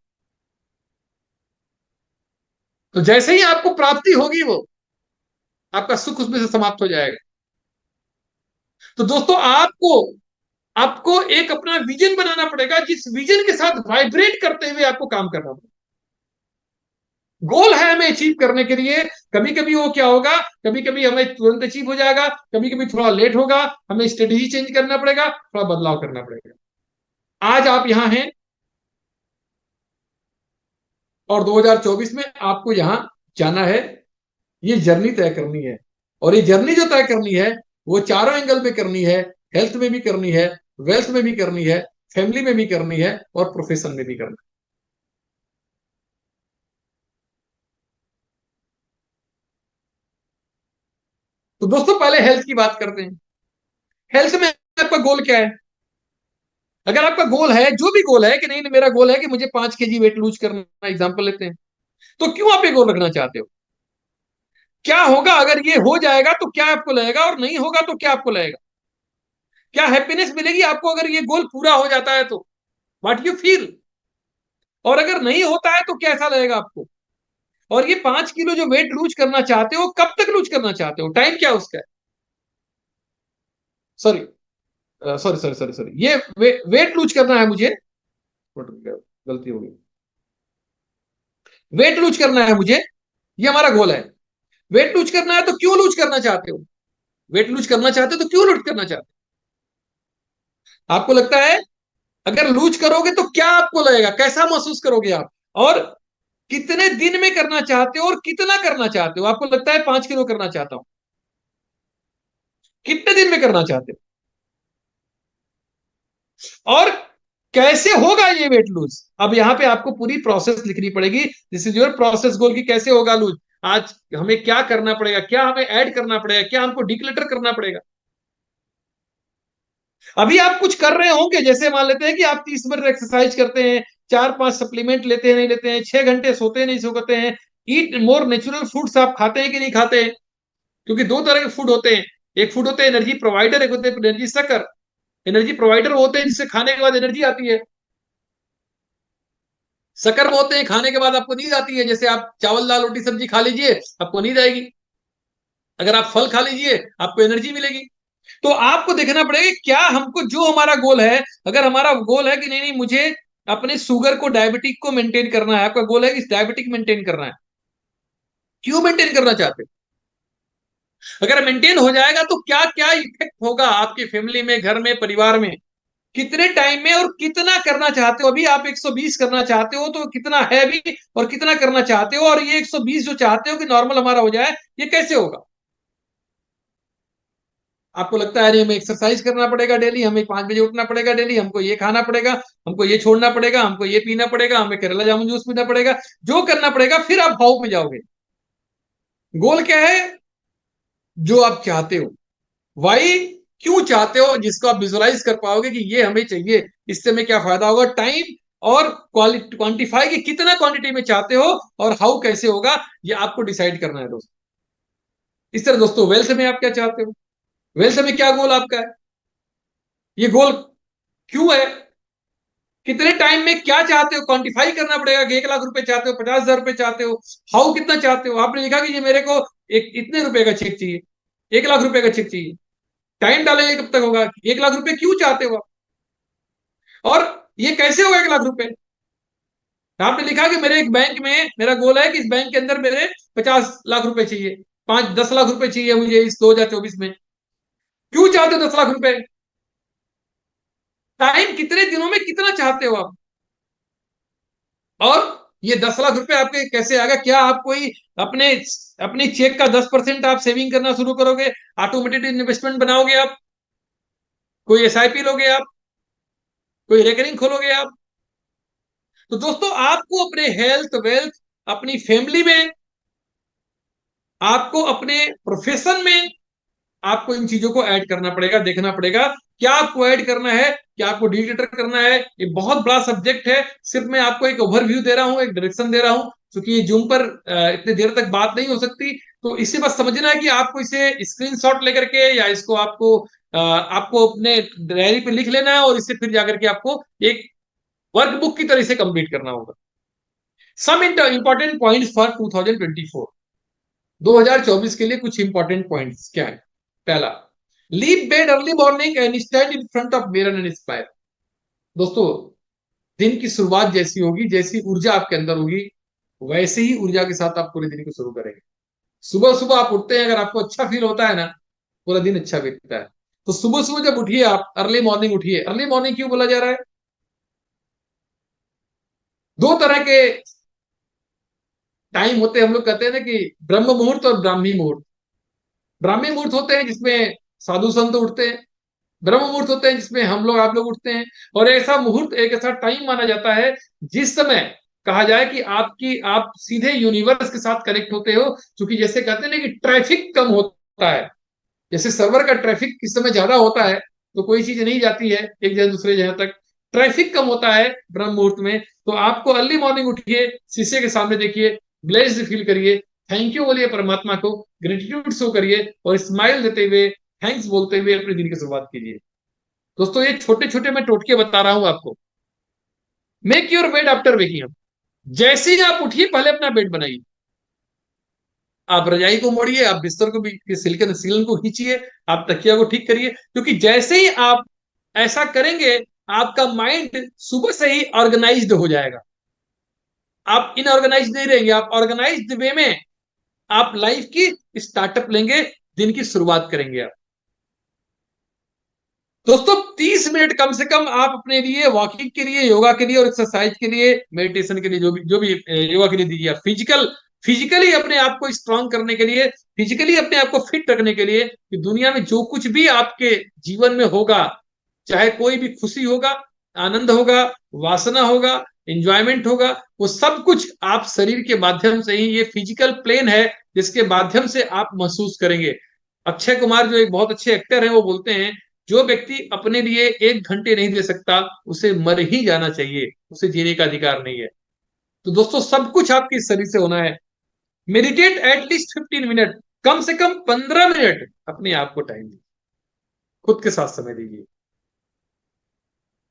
तो जैसे ही आपको प्राप्ति होगी, वो आपका सुख उसमें से समाप्त हो जाएगा। तो दोस्तों, आपको आपको एक अपना विजन बनाना पड़ेगा, जिस विजन के साथ वाइब्रेट करते हुए आपको काम करना पड़ेगा। गोल है हमें अचीव करने के लिए। कभी कभी वो क्या होगा, कभी कभी हमें तुरंत अचीव हो जाएगा, कभी कभी थोड़ा लेट होगा, हमें स्ट्रेटेजी चेंज करना पड़ेगा, थोड़ा बदलाव करना पड़ेगा। आज आप यहां हैं, और 2024 में आपको यहां जाना है। ये जर्नी तय करनी है, और ये जर्नी जो तय करनी है, वो चारों एंगल पे करनी है। हेल्थ में भी करनी है, वेल्थ में भी करनी है, फैमिली में भी करनी है, और प्रोफेशन में भी करनी है। तो दोस्तों, पहले हेल्थ की बात करते हैं। हेल्थ में आपका गोल क्या है? अगर आपका गोल है, जो भी गोल है, कि नहीं मेरा गोल है कि मुझे 5 kg वेट लूज करना, एग्जाम्पल लेते हैं, तो क्यों आप ये गोल रखना चाहते हो? क्या होगा अगर ये हो जाएगा तो क्या आपको लगेगा, और नहीं होगा तो क्या आपको लगेगा? क्या हैप्पीनेस मिलेगी आपको अगर ये गोल पूरा हो जाता है तो? What you feel? और अगर नहीं होता है तो कैसा लगेगा आपको? और ये 5 किलो जो वेट लूज करना चाहते हो, कब तक लूज करना चाहते हो? टाइम क्या उसका है? Sorry, sorry sorry sorry sorry, ये वेट लूज करना है मुझे, गलती हो गई। वेट लूज करना है मुझे, ये हमारा गोल है। वेट लूज करना है तो क्यों लूज करना चाहते हो? वेट लूज करना चाहते हो तो क्यों लूज करना चाहते हो? आपको लगता है अगर लूज करोगे तो क्या आपको लगेगा, कैसा महसूस करोगे आप? और कितने दिन में करना चाहते हो, और कितना करना चाहते हो? आपको लगता है 5 किलो करना चाहता हूं, कितने दिन में करना चाहते हो? और कैसे होगा ये वेट लूज, अब यहाँ पे आपको पूरी प्रोसेस लिखनी पड़ेगी। दिस इज योर प्रोसेस गोल, की कैसे होगा लूज, आज हमें क्या करना पड़ेगा, क्या हमें ऐड करना पड़ेगा, क्या हमको डिक्लेटर करना पड़ेगा। अभी आप कुछ कर रहे होंगे, जैसे मान लेते हैं कि आप 30 मिनट एक्सरसाइज करते हैं, 4-5 सप्लीमेंट लेते हैं नहीं लेते हैं, 6 घंटे सोते हैं नहीं सोते हैं, ईट मोर नेचुरल फूड्स आप खाते हैं कि नहीं खाते हैं, क्योंकि दो तरह के फूड होते हैं, एक फूड होते हैं एनर्जी प्रोवाइडर, एक होते हैं एनर्जी सकर। एनर्जी प्रोवाइडर वो होते हैं जिससे खाने के बाद एनर्जी आती है, सकर वो होते हैं खाने के बाद आपको नींद आती है, जैसे आप चावल दाल रोटी सब्जी खा लीजिए आपको नींद आएगी, अगर आप फल खा लीजिए आपको एनर्जी मिलेगी। तो आपको देखना पड़ेगा क्या हमको, जो हमारा गोल है, अगर हमारा गोल है कि नहीं नहीं मुझे अपने शुगर को डायबिटिक को मेंटेन करना है, आपका गोल है कि डायबिटिक मेंटेन करना है, क्यों मेंटेन करना चाहते हैं, अगर मेंटेन हो जाएगा तो क्या क्या इफेक्ट होगा आपकी फैमिली में, घर में, परिवार में, कितने टाइम में और कितना करना चाहते हो। अभी आप 120 करना चाहते हो तो कितना है भी, और कितना करना चाहते हो, और ये 120 जो चाहते हो कि नॉर्मल हमारा हो जाए, ये कैसे होगा। आपको लगता है अरे हमें एक्सरसाइज करना पड़ेगा डेली, हमें 5 बजे उठना पड़ेगा डेली, हमको ये खाना पड़ेगा, हमको ये छोड़ना पड़ेगा, हमको ये पीना पड़ेगा, हमें केरला जामुन जूस पीना पड़ेगा, जो करना पड़ेगा, फिर आप हाउ पे जाओगे। गोल क्या है, जो आप चाहते हो, वाई क्यों चाहते हो, जिसको आप विजुलाइज कर पाओगे कि ये हमें चाहिए, इससे हमें क्या फायदा होगा, टाइम और क्वालिटी क्वांटिफाई कि कितना क्वांटिटी में चाहते हो, और हाउ कैसे होगा, ये आपको डिसाइड करना है दोस्तों। इस तरह दोस्तों वेल्थ में आप क्या चाहते हो, वेल्थ में क्या गोल आपका है, ये गोल क्यों है, कितने टाइम में क्या चाहते हो, क्वांटिफाई करना पड़ेगा कि 1 लाख रुपए चाहते हो, 50,000 रुपए चाहते हो, हाउ कितना चाहते हो। आपने लिखा कि ये मेरे को एक इतने रुपए का चेक चाहिए, 1 लाख रुपए का चेक चाहिए, टाइम डालेंगे कब तक होगा, 1 लाख रुपए क्यों चाहते हो आप, और ये कैसे होगा 1 लाख रुपए। आपने लिखा कि मेरे एक बैंक में मेरा गोल है कि इस बैंक के अंदर मेरे 50 लाख रुपए चाहिए, 5-10 लाख रुपए चाहिए मुझे इस 2024 में, क्यों चाहते हो 10 लाख रुपए, टाइम कितने दिनों में कितना चाहते हो आप, और ये 10 लाख रुपए आपके कैसे आएगा, क्या आप कोई अपने अपनी चेक का 10% आप सेविंग करना शुरू करोगे, ऑटोमेटेड इन्वेस्टमेंट बनाओगे आप, कोई एसआईपी लोगे आप, कोई रेकरिंग खोलोगे आप। तो दोस्तों आपको अपने हेल्थ वेल्थ, अपनी फैमिली में, आपको अपने प्रोफेशन में, आपको इन चीजों को ऐड करना पड़ेगा, देखना पड़ेगा क्या आपको ऐड करना है, क्या आपको डिलीटर करना है। ये बहुत बड़ा सब्जेक्ट है, सिर्फ मैं आपको एक ओवरव्यू दे रहा हूँ, एक डायरेक्शन दे रहा हूँ, क्योंकि ये जूम पर इतनी देर तक बात नहीं हो सकती। तो इसे बस समझना है कि आपको इसे स्क्रीनशॉट लेकर के, या इसको आपको अपने डायरी पे लिख लेना है, और इससे फिर जाकर के आपको एक वर्कबुक की तरह से कंप्लीट करना होगा। सम इंपॉर्टेंट पॉइंट्स फॉर 2024, 2024 के लिए कुछ इंपॉर्टेंट पॉइंट्स क्या है। पहला, leave bed early morning and stand in front of mirror and inspire. दोस्तों दिन की शुरुआत जैसी होगी, जैसी ऊर्जा आपके अंदर होगी, वैसे ही ऊर्जा के साथ आप पूरे दिन को शुरू करेंगे। सुबह सुबह आप उठते हैं, अगर आपको अच्छा फील होता है ना, पूरा दिन अच्छा बीतता है। तो सुबह सुबह जब उठिए, आप अर्ली मॉर्निंग उठिए। अर्ली मॉर्निंग क्यों बोला जा रहा है, दो तरह के टाइम होते हैं, हम लोग कहते हैं ना कि ब्रह्म मुहूर्त और ब्राह्मी मुहूर्त। ब्राह्मी मुहूर्त होते हैं जिसमें साधु संत उठते हैं, ब्रह्म मुहूर्त होते हैं जिसमें हम लोग आप लोग उठते हैं। और ऐसा मुहूर्त, एक ऐसा टाइम माना जाता है जिस समय कहा जाए कि आप सीधे यूनिवर्स के साथ कनेक्ट होते हो, क्योंकि जैसे कहते हैं ना कि ट्रैफिक कम होता है, जैसे सर्वर का ट्रैफिक किस समय ज्यादा होता है तो कोई चीज नहीं जाती है एक जगह दूसरे जगह तक, ट्रैफिक कम होता है ब्रह्म मुहूर्त में। तो आपको अर्ली मॉर्निंग उठिए, शीशे के सामने देखिए, ब्लेस्ड फील करिए, थैंक यू बोलिए परमात्मा को, ग्रेटिट्यूड शो करिए, और स्माइल देते हुए, थैंक्स बोलते हुए अपने दिन की शुरुआत कीजिए। दोस्तों ये छोटे छोटे मैं टोटके बता रहा हूं आपको। Make your bed after waking up, जैसे ही आप उठिए पहले अपना बेड बनाइए, आप रजाई को मोड़िए, आप बिस्तर को भी सिलकर सीलन को खींचिए, आप तकिया को ठीक करिए, क्योंकि जैसे ही आप ऐसा करेंगे आपका माइंड सुबह से ही ऑर्गेनाइज्ड हो जाएगा। आप इनऑर्गेनाइज नहीं रहेंगे, आप ऑर्गेनाइज्ड वे में आप लाइफ की स्टार्टअप लेंगे, दिन की शुरुआत करेंगे आप। दोस्तों 30 मिनट कम से कम आप अपने लिए वॉकिंग के लिए, योगा के लिए और एक्सरसाइज के लिए, मेडिटेशन के लिए, जो भी योगा के लिए दीजिए। आप फिजिकली अपने आप को स्ट्रांग करने के लिए, फिजिकली अपने आप को फिट रखने के लिए, कि दुनिया में जो कुछ भी आपके जीवन में होगा चाहे कोई भी खुशी होगा, आनंद होगा, वासना होगा, इंजॉयमेंट होगा, वो सब कुछ आप शरीर के माध्यम से ही, ये फिजिकल प्लेन है जिसके माध्यम से आप महसूस करेंगे। अक्षय कुमार जो एक बहुत अच्छे एक्टर हैं, वो बोलते हैं जो व्यक्ति अपने लिए 1 घंटे नहीं दे सकता उसे मर ही जाना चाहिए, उसे जीने का अधिकार नहीं है। तो दोस्तों सब कुछ आपके शरीर से होना है। मेडिटेट एटलीस्ट 15 मिनट, कम से कम 15 मिनट अपने आप को टाइम दीजिए, खुद के साथ समय दीजिए।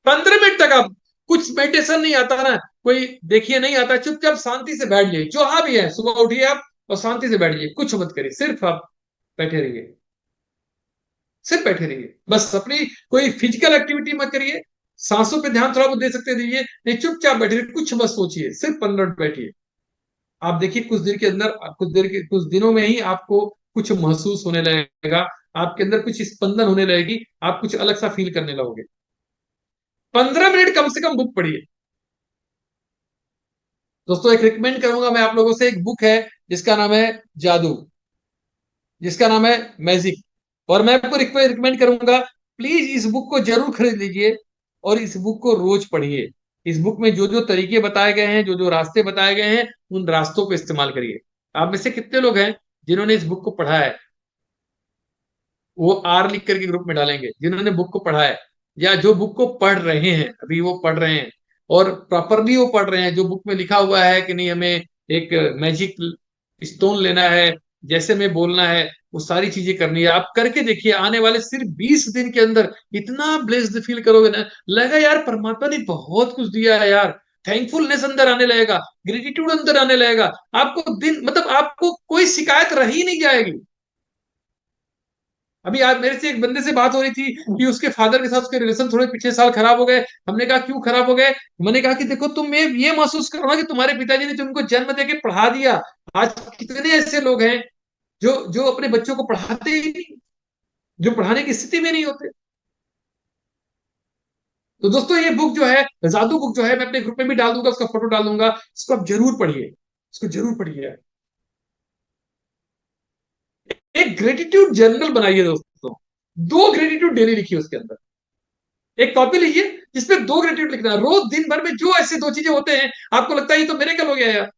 15 मिनट तक आप, कुछ मेडिटेशन नहीं आता ना, कोई देखिए नहीं आता, चुपचाप शांति से बैठ जाइए, जहां भी है सुबह उठिए आप और शांति से बैठ जाइए, कुछ मत करिए, सिर्फ आप बैठे रहिए, सिर्फ बैठे रहिए, बस अपनी कोई फिजिकल एक्टिविटी मत करिए, सांसों पे ध्यान थोड़ा बहुत दे सकते दीजिए, नहीं चुपचाप बैठे रहिए, कुछ मत सोचिए, सिर्फ 15 मिनट बैठिए। आप देखिए कुछ देर के अंदर, कुछ दिनों में ही आपको कुछ महसूस होने लगेगा, आपके अंदर कुछ स्पंदन होने लगेगी, आप कुछ अलग सा फील करने लगोगे। 15 मिनट कम से कम बुक पढ़िए। दोस्तों एक रिकमेंड करूंगा मैं आप लोगों से, एक बुक है जिसका नाम है जादू, जिसका नाम है मैजिक, और मैं आपको रिकमेंड करूंगा प्लीज इस बुक को जरूर खरीद लीजिए और इस बुक को रोज पढ़िए। इस बुक में जो जो तरीके बताए गए हैं, जो जो रास्ते बताए गए हैं, उन रास्तों को इस्तेमाल करिए। आप में से कितने लोग हैं जिन्होंने इस बुक को पढ़ा है? वो आर लिख करके ग्रुप में डालेंगे जिन्होंने बुक को पढ़ा है, या जो बुक को पढ़ रहे हैं, अभी वो पढ़ रहे हैं और प्रॉपरली वो पढ़ रहे हैं, जो बुक में लिखा हुआ है कि नहीं हमें एक मैजिक स्टोन लेना है, जैसे में बोलना है, वो सारी चीजें करनी है। आप करके देखिए, आने वाले सिर्फ 20 दिन के अंदर इतना ब्लेस्ड फील करोगे ना, लगेगा यार परमात्मा ने बहुत कुछ दिया है यार, थैंकफुलनेस अंदर आने लगेगा, ग्रेटिट्यूड अंदर आने लगेगा, आपको दिन मतलब आपको कोई शिकायत रही नहीं जाएगी। अभी आज मेरे से एक बंदे से बात हो रही थी कि उसके फादर के साथ उसके रिलेशन थोड़े पिछले साल खराब हो गए। हमने कहा क्यों खराब हो गए? मैंने कहा कि देखो तुम ये महसूस करो ना कि तुम्हारे पिताजी ने तुमको जन्म देके पढ़ा दिया। आज कितने ऐसे लोग हैं जो जो अपने बच्चों को पढ़ाते ही नहीं, जो पढ़ाने की स्थिति में नहीं होते। तो दोस्तों ये बुक जो है, जादू बुक जो है, मैं अपने ग्रुप में भी डाल दूंगा, उसका फोटो डाल दूंगा, इसको आप जरूर पढ़िए, इसको जरूर पढ़िए। एक ग्रेटिट्यूड जर्नल बनाइए दोस्तों, 2 ग्रेटिट्यूड डेली लिखिए उसके अंदर। एक कॉपी लीजिए जिसमें 2 ग्रेटिट्यूड लिखना है, रोज दिन भर में जो ऐसे 2 चीजें होते हैं आपको लगता है ये तो मेरेकल हो गया यार।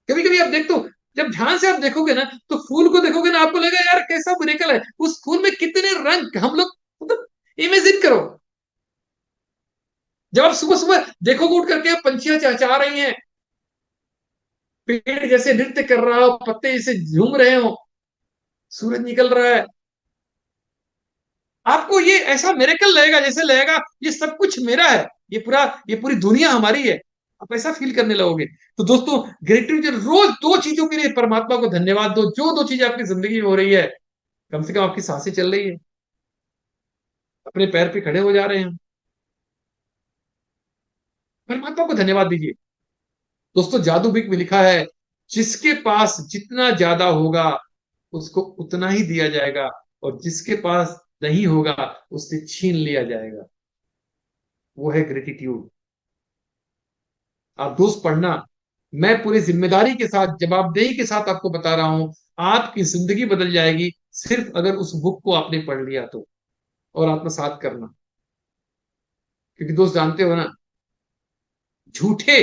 कभी कभी आप देख तो, जब ध्यान से आप देखोगे ना तो फूल को देखोगे ना, आपको लगेगा यार कैसा मेरेकल है, उस फूल में कितने रंग हम लोग, मतलब इमेजिन करो। जब आप सुबह सुबह देखोगे उठ करके पंछियां चहचहा रही हैं, पेड़ जैसे नृत्य कर रहा हो, पत्ते जैसे झूम रहे हो, सूरज निकल रहा है, आपको ये ऐसा मेरेकल लगेगा, जैसे लगेगा ये सब कुछ मेरा है, ये पूरी दुनिया हमारी है, आप ऐसा फील करने लगोगे। तो दोस्तों ग्रेटिट्यूड, रोज 2 चीजों के लिए परमात्मा को धन्यवाद दो, जो 2 चीजें आपकी जिंदगी में हो रही है, कम से कम आपकी सांसें चल रही है, अपने पैर पे खड़े हो जा रहे हैं, परमात्मा को धन्यवाद दीजिए। दोस्तों जादू बिक में लिखा है, जिसके पास जितना ज्यादा होगा उसको उतना ही दिया जाएगा, और जिसके पास नहीं होगा उससे छीन लिया जाएगा। वो है ग्रेटिट्यूड। आप दोस्त पढ़ना, मैं पूरी जिम्मेदारी के साथ, जवाबदेही के साथ आपको बता रहा हूं, आपकी जिंदगी बदल जाएगी सिर्फ अगर उस बुक को आपने पढ़ लिया तो। और आत्मसात करना, क्योंकि दोस्त जानते हो ना, झूठे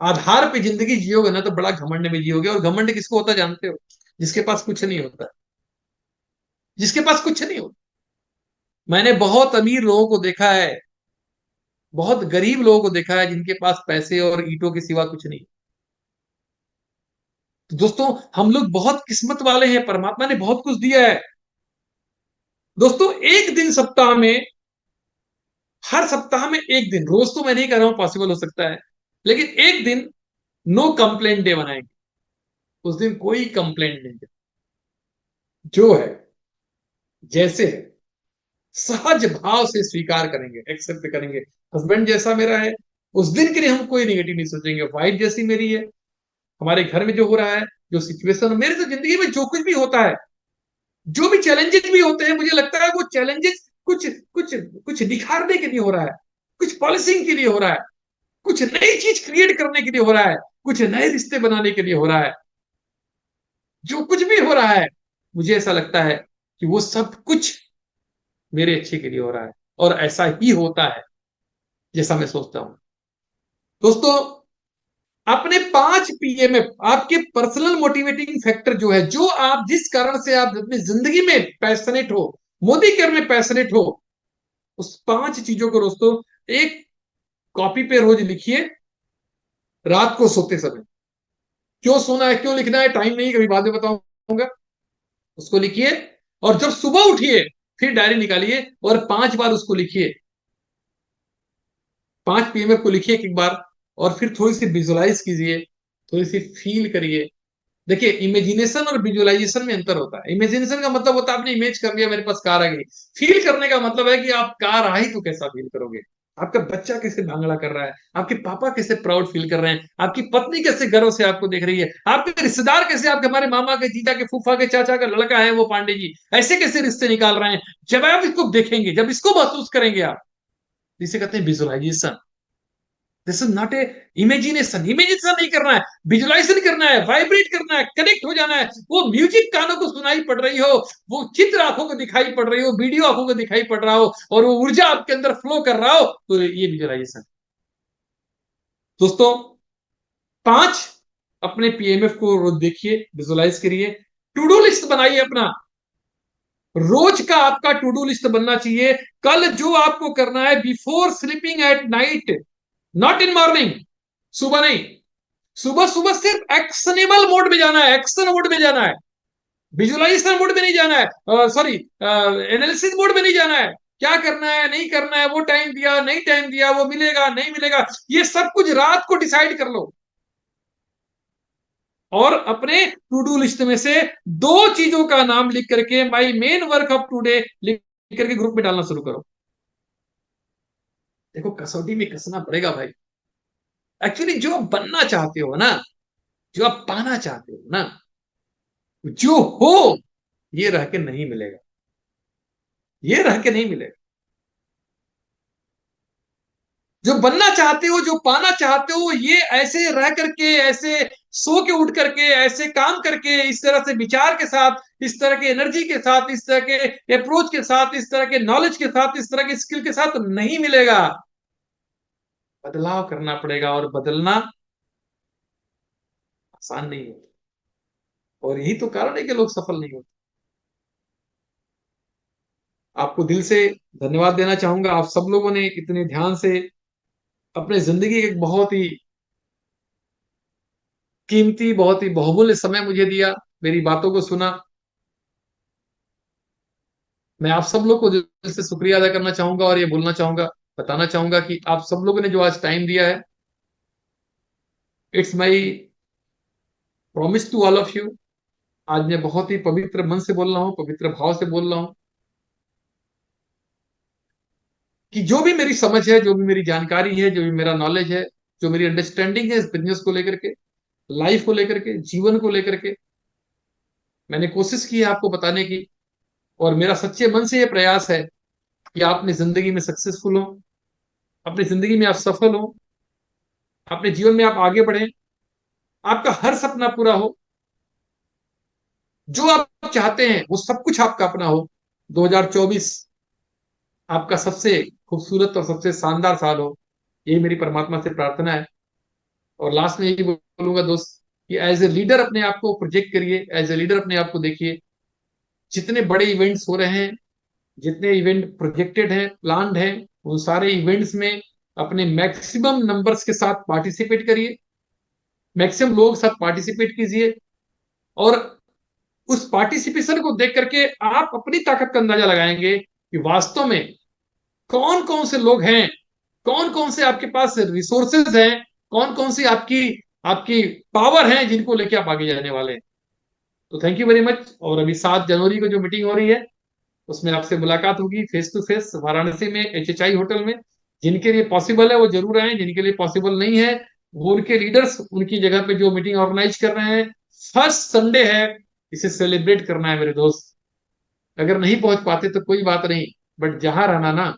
आधार पे जिंदगी जियोगे ना तो बड़ा घमंड में जियोगे, और घमंड किसको होता है जानते हो? जिसके पास कुछ नहीं होता, जिसके पास कुछ नहीं होता। मैंने बहुत अमीर लोगों को देखा है, बहुत गरीब लोगों को देखा है जिनके पास पैसे और ईंटों के सिवा कुछ नहीं। तो दोस्तों हम लोग बहुत किस्मत वाले हैं, परमात्मा ने बहुत कुछ दिया है। दोस्तों एक दिन सप्ताह में, हर सप्ताह में एक दिन, रोज तो मैं नहीं कह रहा हूं पॉसिबल हो सकता है, लेकिन एक दिन नो कंप्लेंट डे बनाएंगे। उस दिन कोई कंप्लेंट नहीं है, जो है जैसे है सहज भाव से स्वीकार करेंगे, एक्सेप्ट करेंगे। हस्बैंड जैसा मेरा है, उस दिन के लिए हम कोई निगेटिव नहीं सोचेंगे। वाइफ जैसी मेरी है, हमारे घर में जो हो रहा है, जो सिचुएशन मेरे तो जिंदगी में जो कुछ भी होता है, जो भी चैलेंजेस भी होते हैं, मुझे लगता है वो चैलेंजेस कुछ कुछ कुछ निखारने के लिए हो रहा है, कुछ पॉलिशिंग के लिए हो रहा है, कुछ नई चीज क्रिएट करने के लिए हो रहा है, कुछ नए रिश्ते बनाने के लिए हो रहा है। जो कुछ भी हो रहा है, मुझे ऐसा लगता है कि वो सब कुछ मेरे अच्छे के लिए हो रहा है, और ऐसा ही होता है जैसा मैं सोचता हूं। दोस्तों, अपने 5 PMF, आपके पर्सनल मोटिवेटिंग फैक्टर जो है, जो आप जिस कारण से आप अपनी जिंदगी में पैशनेट हो, मोदी केयर में पैशनेट हो, उस 5 चीजों को दोस्तों एक कॉपी पे रोज लिखिए, रात को सोते समय। क्यों सोना है, क्यों लिखना है, टाइम नहीं, कभी बाद में बताऊंगा। उसको लिखिए, और जब सुबह उठिए फिर डायरी निकालिए और 5 बार उसको लिखिए। 5 PMF को लिखिए एक बार, और फिर थोड़ी सी विजुलाइज कीजिए, थोड़ी सी फील करिए। देखिए, इमेजिनेशन और विजुअलाइजेशन में अंतर होता है। इमेजिनेशन का मतलब होता है आपने इमेज कर लिया मेरे पास कार आ गई। फील करने का मतलब है कि आप कार आई तो कैसा फील करोगे, आपका बच्चा कैसे भांगड़ा कर रहा है, आपके पापा कैसे प्राउड फील कर रहे हैं, आपकी पत्नी कैसे गर्व से आपको देख रही है, आपके रिश्तेदार कैसे, आपके हमारे मामा के, जीजा के, फूफा के, चाचा का लड़का है वो पांडे जी, ऐसे कैसे रिश्ते निकाल रहे हैं। जब आप इसको देखेंगे, जब इसको महसूस करेंगे आप, जिसे कहते हैं visualisation. This is not a imagination. Imagination नहीं करना है, विजुअलाइजेशन करना है, वाइब्रेट करना है, कनेक्ट हो जाना है। वो म्यूजिक कानों को सुनाई पड़ रही हो, वो चित्र आंखों को दिखाई पड़ रही हो, वीडियो आंखों को दिखाई पड़ रहा हो, और वो ऊर्जा आपके अंदर फ्लो कर रहा हो, तो ये विजुअलाइजेशन। दोस्तों, 5 अपने PMF को रोज देखिए, विजुअलाइज करिए, टू डू लिस्ट बनाइए अपना। रोज का आपका टू डू लिस्ट बनना चाहिए। कल जो आपको करना है before sleeping at night, not in morning, सुबह नहीं। सुबह सुबह सिर्फ एक्शनेबल मोड में जाना है, एक्शन मोड में जाना है, विजुअलाइजेशन मोड में नहीं जाना है, सॉरी, एनालिसिस मोड में नहीं जाना है। क्या करना है, नहीं करना है, वो टाइम दिया, नहीं टाइम दिया, वो मिलेगा, नहीं मिलेगा, ये सब कुछ रात को डिसाइड कर लो। और अपने टू डू लिस्ट में से 2 चीजों का नाम लिख करके, my main work of today लिख करके ग्रुप में डालना शुरू करो। देखो, कसौटी में कसना पड़ेगा भाई। एक्चुअली जो आप बनना चाहते हो ना, जो आप पाना चाहते हो ना, जो हो, ये रह के नहीं मिलेगा, ये रह के नहीं मिलेगा। जो बनना चाहते हो, जो पाना चाहते हो, ये ऐसे रह करके, ऐसे सो के उठ करके, ऐसे काम करके, इस तरह से विचार के साथ, इस तरह के एनर्जी के साथ, इस तरह के अप्रोच के साथ, इस तरह के नॉलेज के साथ, इस तरह के स्किल के साथ नहीं मिलेगा। बदलाव करना पड़ेगा, और बदलना आसान नहीं होता, और यही तो कारण है कि लोग सफल नहीं होते। आपको दिल से धन्यवाद देना चाहूंगा, आप सब लोगों ने इतने ध्यान से अपने जिंदगी के एक बहुत ही कीमती, बहुत ही बहुमूल्य समय मुझे दिया, मेरी बातों को सुना। मैं आप सब लोग को दिल से शुक्रिया अदा करना चाहूंगा, और ये बोलना चाहूंगा, बताना चाहूंगा कि आप सब लोगों ने जो आज टाइम दिया है, it's my promise to all of you. आज मैं बहुत ही पवित्र मन से बोल रहा हूँ, पवित्र भाव से बोल रहा हूँ, कि जो भी मेरी समझ है, जो भी मेरी जानकारी है, जो भी मेरा नॉलेज है, जो मेरी अंडरस्टैंडिंग है इस बिजनेस को लेकर के, लाइफ को लेकर के, जीवन को लेकर के, मैंने कोशिश की है आपको बताने की। और मेरा सच्चे मन से यह प्रयास है कि आप अपनी जिंदगी में सक्सेसफुल हो, अपनी जिंदगी में आप सफल हो, अपने जीवन में आप आगे बढ़े, आपका हर सपना पूरा हो, जो आप चाहते हैं वो सब कुछ आपका अपना हो। 2024 आपका सबसे खूबसूरत और सबसे शानदार साल हो, यही मेरी परमात्मा से प्रार्थना है। और लास्ट में यही बोलूंगा दोस्त, कि एज ए लीडर अपने आप को प्रोजेक्ट करिए, एज ए लीडर अपने आप को देखिए। जितने बड़े इवेंट्स हो रहे हैं, जितने इवेंट प्रोजेक्टेड हैं, प्लान्ड हैं, उन सारे इवेंट्स में अपने मैक्सिमम नंबर्स के साथ पार्टिसिपेट करिए, मैक्सिमम लोग साथ पार्टिसिपेट कीजिए। और उस पार्टिसिपेशन को देख करके आप अपनी ताकत का अंदाजा लगाएंगे कि वास्तव में कौन कौन से लोग हैं, कौन कौन से आपके पास रिसोर्सेज हैं, कौन कौन सी आपकी आपकी पावर है, जिनको लेके आप आगे जाने वाले हैं। तो थैंक यू वेरी मच। और अभी 7 जनवरी को जो मीटिंग हो रही है, उसमें आपसे मुलाकात होगी फेस टू फेस, वाराणसी में HHI होटल में। जिनके लिए पॉसिबल है वो जरूर आए, जिनके लिए पॉसिबल नहीं है, वो उनके लीडर्स उनकी जगह पे जो मीटिंग ऑर्गेनाइज कर रहे हैं, फर्स्ट संडे है, इसे सेलिब्रेट करना है मेरे दोस्त। अगर नहीं पहुंच पाते तो कोई बात नहीं, बट जहां रहना ना,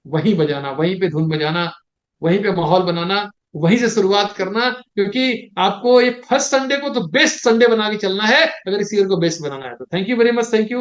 वहीं बजाना, वहीं पे धुन बजाना, वहीं पे माहौल बनाना, वहीं से शुरुआत करना। क्योंकि आपको ये फर्स्ट संडे को तो बेस्ट संडे बना के चलना है, अगर इस ईयर को बेस्ट बनाना है तो। Thank you very much, thank you.